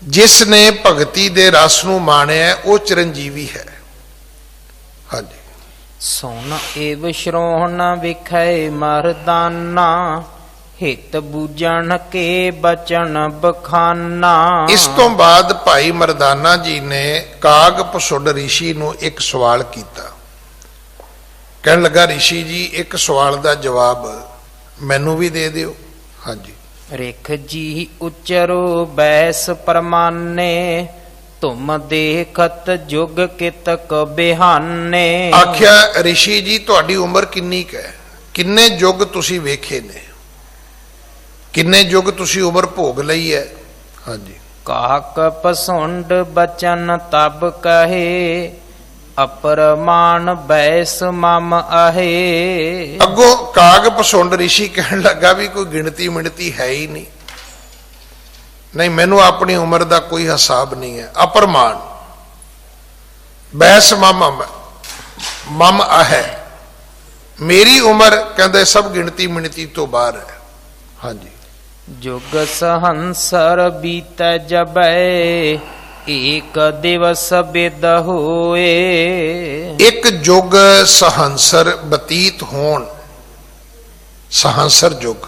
ਜਿਸ ਨੇ ਭਗਤੀ ਦੇ ਰਸ ਨੂੰ ਮਾਣਿਆ ਉਹ ਚਰਨਜੀਵੀ ਹੈ। ਹਾਂਜੀ। ਸੁਨ ਏਵ ਸ਼੍ਰੋਣ ਵਿਖੈ ਮਰਦਾਨਾ, ਹਿਤ ਬੂਝਣ ਕੇ ਬਚਨ ਬਖਾਨਾ। ਇਸ ਤੋਂ ਬਾਅਦ ਭਾਈ ਮਰਦਾਨਾ ਜੀ ਨੇ ਕਾਗ ਪਸੁੱਡ ਰਿਸ਼ੀ ਨੂੰ ਇੱਕ ਸਵਾਲ ਕੀਤਾ। ਕਹਿਣ ਲੱਗਾ, ਰਿਸ਼ੀ ਜੀ ਇੱਕ ਸਵਾਲ ਦਾ ਜਵਾਬ ਮੈਨੂੰ ਵੀ ਦੇ ਦਿਓ। ਹਾਂਜੀ। ਰਿਖ ਜੀ ਉਚਰੋ ਬੈਸ ਪਰਮਾਨੇ, ਤੁਮ ਦੇਖਤ ਜੁਗ ਕਿਤਕ ਬਿਹਾਨੇ। ਆਖਿਆ, ਰਿਸ਼ੀ ਜੀ ਤੁਹਾਡੀ ਉਮਰ ਕਿੰਨੀ ਕੁ ਹੈ? ਕਿੰਨੇ ਯੁੱਗ ਤੁਸੀਂ ਵੇਖੇ ਨੇ? ਕਿੰਨੇ ਯੁੱਗ ਤੁਸੀਂ ਉਮਰ ਭੋਗ ਲਈ ਹੈ? ਹਾਂਜੀ। ਕਾਕ ਪਸੁੰਡ ਬਚਨ ਤਬ ਕਹੇ, ਅਪਰਮਾਨ ਬੈਸ ਮਮ ਆਹੇ। ਅੱਗੋਂ ਕਾਗ ਪਸੁੰਡ ਰਿਸ਼ੀ ਕਹਿਣ ਲੱਗਾ ਵੀ ਕੋਈ ਗਿਣਤੀ ਮਿਣਤੀ ਹੈ ਹੀ ਨਹੀਂ, ਨਹੀਂ ਮੈਨੂੰ ਆਪਣੀ ਉਮਰ ਦਾ ਕੋਈ ਹਿਸਾਬ ਨਹੀਂ ਹੈ। ਅਪਰਮਾਨ ਬੈਸ ਮਮ ਆਹੇ, ਮੇਰੀ ਉਮਰ ਕਹਿੰਦੇ ਸਭ ਗਿਣਤੀ ਮਿਣਤੀ ਤੋਂ ਬਾਹਰ ਹੈ। ਹਾਂਜੀ। ਜੁਗ ਸਹੰਸਰ ਬੀਤੈ ਜਬੈ, ਏਕ ਦਿਵਸ ਬਿਦ ਹੋਏ। ਇੱਕ ਯੁੱਗ ਸਹੰਸਰ ਬਤੀਤ ਹੋਣ, ਸਹੰਸਰ ਯੁੱਗ,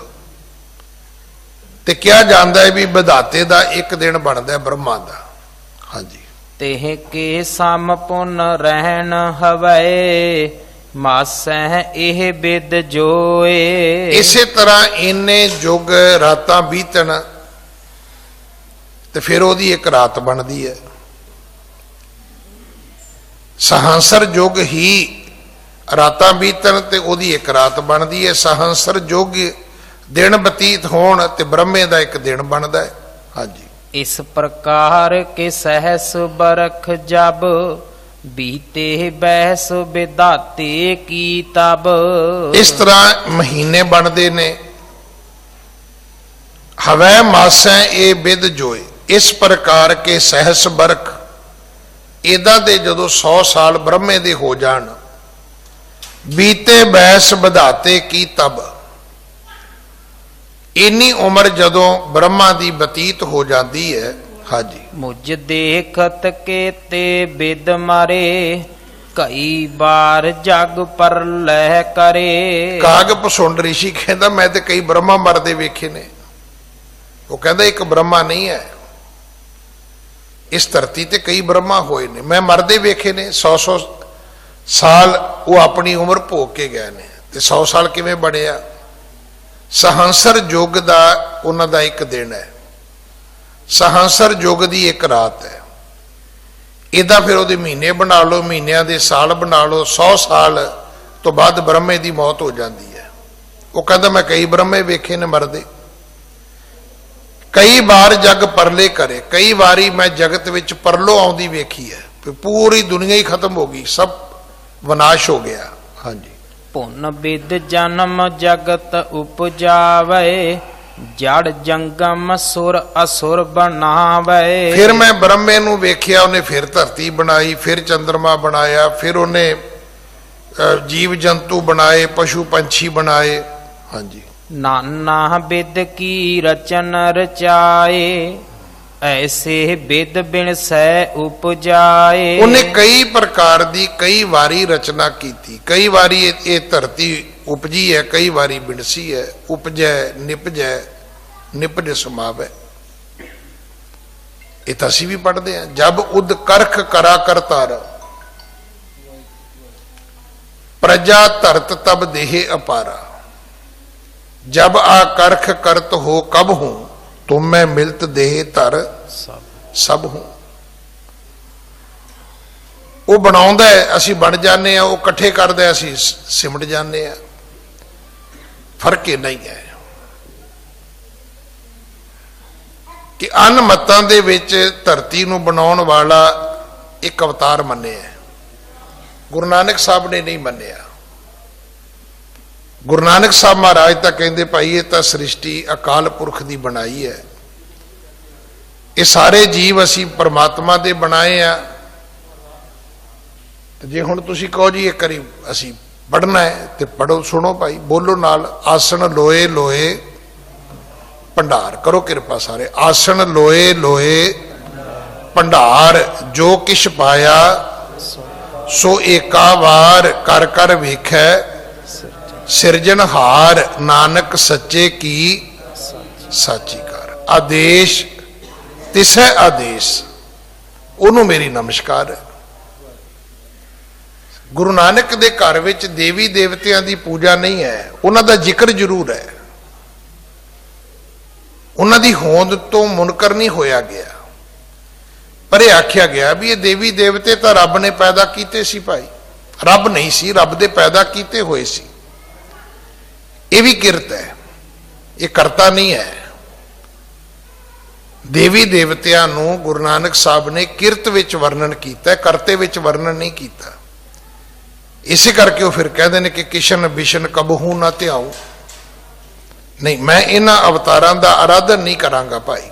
ਤੇ ਕਿਹਾ ਜਾਂਦਾ ਹੈ ਵੀ ਵਿਧਾਤੇ ਦਾ ਇੱਕ ਦਿਨ ਬਣਦਾ ਹੈ ਬ੍ਰਹਮਾ ਦਾ। ਹਾਂਜੀ। ਤੇਹ ਕੇ ਸਮ ਪੁਨ ਰਹਿਣ ਹਵੈ, ਮਾਸਹਿ ਇਹ ਬਿਦ ਜੋਏ। ਇਸੇ ਤਰ੍ਹਾਂ ਇੰਨੇ ਯੁੱਗ ਰਾਤਾਂ ਬੀਤਣ ਤੇ ਫਿਰ ਉਹਦੀ ਇੱਕ ਰਾਤ ਬਣਦੀ ਹੈ। ਸਹੰਸਰ ਯੁੱਗ ਹੀ ਰਾਤਾਂ ਬੀਤਣ ਤੇ ਉਹਦੀ ਇੱਕ ਰਾਤ ਬਣਦੀ ਹੈ। ਸਹੰਸਰ ਯੁੱਗ ਦਿਨ ਬਤੀਤ ਹੋਣ ਤੇ ਬ੍ਰਹਮੇ ਦਾ ਇੱਕ ਦਿਨ ਬਣਦਾ ਹੈ। ਹਾਂਜੀ। ਇਸ ਪ੍ਰਕਾਰ ਕੇ ਸਹਸ ਬਰਖ ਜਬ, ਬੀਤੇ ਬੈਸ ਵਿਧਾਤੇ ਕੀ ਤਬ। ਇਸ ਤਰ੍ਹਾਂ ਮਹੀਨੇ ਬਣਦੇ ਨੇ। ਹਵੈ ਮਾਸੈ ਇਹ ਬਿਦ ਜੋਏ, ਇਸ ਪ੍ਰਕਾਰ ਕੇ ਸਹਸ ਬਰਖ, ਇਹਦਾ ਦੇ ਜਦੋਂ 100 ਸਾਲ ਬ੍ਰਹਮੇ ਦੇ ਹੋ ਜਾਣ, ਬੀਤੇ ਬੈਸ ਵਿਧਾਤੇ ਕੀ ਤਬ, ਇੰਨੀ ਉਮਰ ਜਦੋਂ ਬ੍ਰਹਮਾ ਦੀ ਬਤੀਤ ਹੋ ਜਾਂਦੀ ਹੈ। ਹਾਂਜੀ। ਮੁਝ ਦੇਖਤ ਕੇ ਤੇ ਬਿਦ ਮਾਰੇ, ਕਈ ਬਾਰ ਜਗ ਪਰ ਲੈ ਕਰੇ। ਕਾਗ ਪਸੁੰਡ ਰਿਸ਼ੀ ਕਹਿੰਦਾ ਮੈਂ ਤੇ ਕਈ ਬ੍ਰਹਮਾ ਮਰਦੇ ਵੇਖੇ ਨੇ। ਉਹ ਕਹਿੰਦਾ ਇੱਕ ਬ੍ਰਹਮਾ ਨਹੀਂ ਹੈ, ਇਸ ਧਰਤੀ ਤੇ ਕਈ ਬ੍ਰਹਮਾ ਹੋਏ ਨੇ, ਮੈਂ ਮਰਦੇ ਵੇਖੇ ਨੇ। 100 ਸਾਲ ਉਹ ਆਪਣੀ ਉਮਰ ਭੋਗ ਕੇ ਗਏ ਨੇ, ਤੇ 100 ਸਾਲ ਕਿਵੇਂ ਬਣਿਆ? ਸਹੰਸਰ ਯੁੱਗ ਦਾ ਉਹਨਾਂ ਦਾ ਇੱਕ ਦਿਨ ਹੈ, ਸਹੰਸਰ ਯੁੱਗ ਦੀ ਇੱਕ ਰਾਤ ਹੈ। ਇਹਦਾ ਫਿਰ ਉਹਦੇ ਮਹੀਨੇ ਬਣਾ ਲਓ, ਮਹੀਨਿਆਂ ਦੇ ਸਾਲ ਬਣਾ ਲਓ। 100 ਸਾਲ ਤੋਂ ਬਾਅਦ ਬ੍ਰਹਮੇ ਦੀ ਮੌਤ ਹੋ ਜਾਂਦੀ ਹੈ। ਉਹ ਕਹਿੰਦਾ ਮੈਂ ਕਈ ਬ੍ਰਹਮੇ ਵੇਖੇ ਨੇ ਮਰਦੇ, ਕਈ ਵਾਰ ਜਗ ਪਰਲੇ ਕਰੇ, ਕਈ ਵਾਰੀ ਮੈਂ ਜਗਤ ਵਿੱਚ ਪਰਲੋ ਆਉਂਦੀ ਵੇਖੀ ਹੈ, ਪੂਰੀ ਦੁਨੀਆ ਹੀ ਖਤਮ ਹੋ ਗਈ, ਸਭ ਵਿਨਾਸ਼ ਹੋ ਗਿਆ। ਹਾਂਜੀ। ਪੁਨ ਬਿਦ ਜਨਮ ਜਗਤ ਉਪਜਾਵੇ, ਜੜ ਜੰਗਮ ਸੁਰ ਅਸੁਰ ਬਣਾਵੇ। ਫਿਰ ਮੈਂ ਬ੍ਰਹਮੇ ਨੂੰ ਵੇਖਿਆ, ਉਹਨੇ ਫਿਰ ਧਰਤੀ ਬਣਾਈ, ਫਿਰ ਚੰਦਰਮਾ ਬਣਾਇਆ, ਫਿਰ ਉਹਨੇ ਜੀਵ ਜੰਤੂ ਬਣਾਏ, ਪਸ਼ੂ ਪੰਛੀ ਬਣਾਏ। ਹਾਂਜੀ। ਨਾਨਾ ਬਿਦ ਕੀ ਰਚਨ ਰਚਾਏ, ਐਸੇ ਬਿਦ ਬਿਨ ਸੈ ਉਪਜਾਏ। ਉਹਨੇ ਕਈ ਪ੍ਰਕਾਰ ਦੀ ਕਈ ਵਾਰੀ ਰਚਨਾ ਕੀਤੀ, ਕਈ ਵਾਰੀ ਇਹ ਧਰਤੀ ਉਪਜੀ ਹੈ, ਕਈ ਵਾਰੀ ਬਿਨਸੀ ਹੈ। ਉਪਜੈ ਨਿਪਜੈ ਨਿਪਜ ਸਮਾਵੈ, ਇਹ ਤਾਂ ਅਸੀਂ ਵੀ ਪੜ੍ਹਦੇ ਹਾਂ। ਜਬ ਉਦ ਕਰਖ ਕਰਾ ਕਰਤਾਰ, ਪ੍ਰਜਾ ਧਰਤ ਤਬ ਦੇਹ ਅਪਾਰਾ। जब आकर्ख करत हो कब हूं, तुम मैं मिलत देह धर सब हूं। वो बनाउंदा है, असी बन जाने, वो इकट्ठे करदा है, असी सिमट जाने। फर्क नहीं है कि अन मतां दे विच धरती नूं बनाउण वाला एक अवतार मन्निया, गुरु नानक साहब ने नहीं मन्निया। गुरु नानक साहब महाराज तो कहते भाई ये तो सृष्टि अकाल पुरख की बनाई है, ये सारे जीव असी परमात्मा दे बनाए आ। तो जे हुण तुसीं कहो जी एक बारी असी पढ़ना है तो पढ़ो, सुनो भाई, बोलो नाल। आसन लोए लोए भंडार, करो कृपा सारे। आसन लोए लोए ਭੰਡਾਰ ਜੋ ਕਿਛ ਪਾਇਆ ਸੋ ਏਕਾ ਵਾਰ ਕਰ ਕਰ ਵੇਖੈ ਸਿਰਜਣਹਾਰ ਨਾਨਕ ਸੱਚੇ ਕੀ ਸਾਚੀ ਕਰ। ਆਦੇਸ਼ ਤਿਸੈ ਆਦੇਸ਼, ਉਹਨੂੰ ਮੇਰੀ ਨਮਸਕਾਰ ਹੈ। ਗੁਰੂ ਨਾਨਕ ਦੇ ਘਰ ਵਿੱਚ ਦੇਵੀ ਦੇਵਤਿਆਂ ਦੀ ਪੂਜਾ ਨਹੀਂ ਹੈ, ਉਹਨਾਂ ਦਾ ਜ਼ਿਕਰ ਜ਼ਰੂਰ ਹੈ, ਉਹਨਾਂ ਦੀ ਹੋਂਦ ਤੋਂ ਮੁਨਕਰ ਨਹੀਂ ਹੋਇਆ ਗਿਆ, ਪਰ ਇਹ ਆਖਿਆ ਗਿਆ ਵੀ ਇਹ ਦੇਵੀ ਦੇਵਤੇ ਤਾਂ ਰੱਬ ਨੇ ਪੈਦਾ ਕੀਤੇ ਸੀ ਭਾਈ, ਰੱਬ ਨਹੀਂ ਸੀ, ਰੱਬ ਦੇ ਪੈਦਾ ਕੀਤੇ ਹੋਏ ਸੀ। ਇਹ ਵੀ ਕਿਰਤ ਹੈ, ਇਹ ਕਰਤਾ ਨਹੀਂ ਹੈ। ਦੇਵੀ ਦੇਵਤਿਆਂ ਨੂੰ ਗੁਰੂ ਨਾਨਕ ਸਾਹਿਬ ਨੇ ਕਿਰਤ ਵਿੱਚ ਵਰਣਨ ਕੀਤਾ, ਕਰਤੇ ਵਿੱਚ ਵਰਣਨ ਨਹੀਂ ਕੀਤਾ। ਇਸੇ ਕਰਕੇ ਉਹ ਫਿਰ ਕਹਿੰਦੇ ਨੇ ਕਿ ਕਿਸ਼ਨ ਬਿਸ਼ਨ ਕਬਹੂ ਨਾ ਧਿਆਉ, ਨਹੀਂ ਮੈਂ ਇਹਨਾਂ ਅਵਤਾਰਾਂ ਦਾ ਆਰਾਧਨ ਨਹੀਂ ਕਰਾਂਗਾ ਭਾਈ।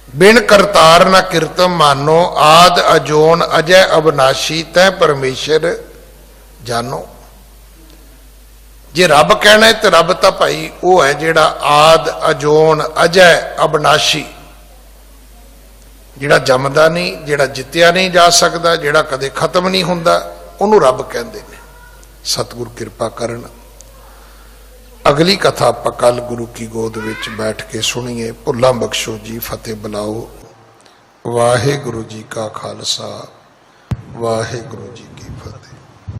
ਬਿਨ ਕਰਤਾਰ ਨਾ ਕਿਰਤਮ ਮਾਨੋ ਆਦ ਅਜੋਨ ਅਜੈ ਅਬਨਾਸ਼ੀ ਤੈ ਪਰਮੇਸ਼ਰ ਜਾਨੋ। ਜੇ ਰੱਬ ਕਹਿਣਾ ਹੈ ਤੇ ਰੱਬ ਤਾਂ ਭਾਈ ਉਹ ਹੈ ਜਿਹੜਾ ਆਦ ਅਜੋਨ ਅਜੈ ਅਬਨਾਸ਼ੀ, ਜਿਹੜਾ ਜੰਮਦਾ ਨਹੀਂ, ਜਿਹੜਾ ਜਿੱਤਿਆ ਨਹੀਂ ਜਾ ਸਕਦਾ, ਜਿਹੜਾ ਕਦੇ ਖਤਮ ਨਹੀਂ ਹੁੰਦਾ, ਉਹਨੂੰ ਰੱਬ ਕਹਿੰਦੇ ਨੇ। ਸਤਿਗੁਰ ਕਿਰਪਾ ਕਰਨ। ਅਗਲੀ ਕਥਾ ਆਪਾਂ ਕੱਲ ਗੁਰੂ ਕੀ ਗੋਦ ਵਿੱਚ ਬੈਠ ਕੇ ਸੁਣੀਏ। ਭੁੱਲਾਂ ਬਖਸ਼ੋ ਜੀ, ਫਤਿਹ ਬੁਲਾਓ। ਵਾਹਿਗੁਰੂ ਜੀ ਕਾ ਖਾਲਸਾ, ਵਾਹਿਗੁਰੂ ਜੀ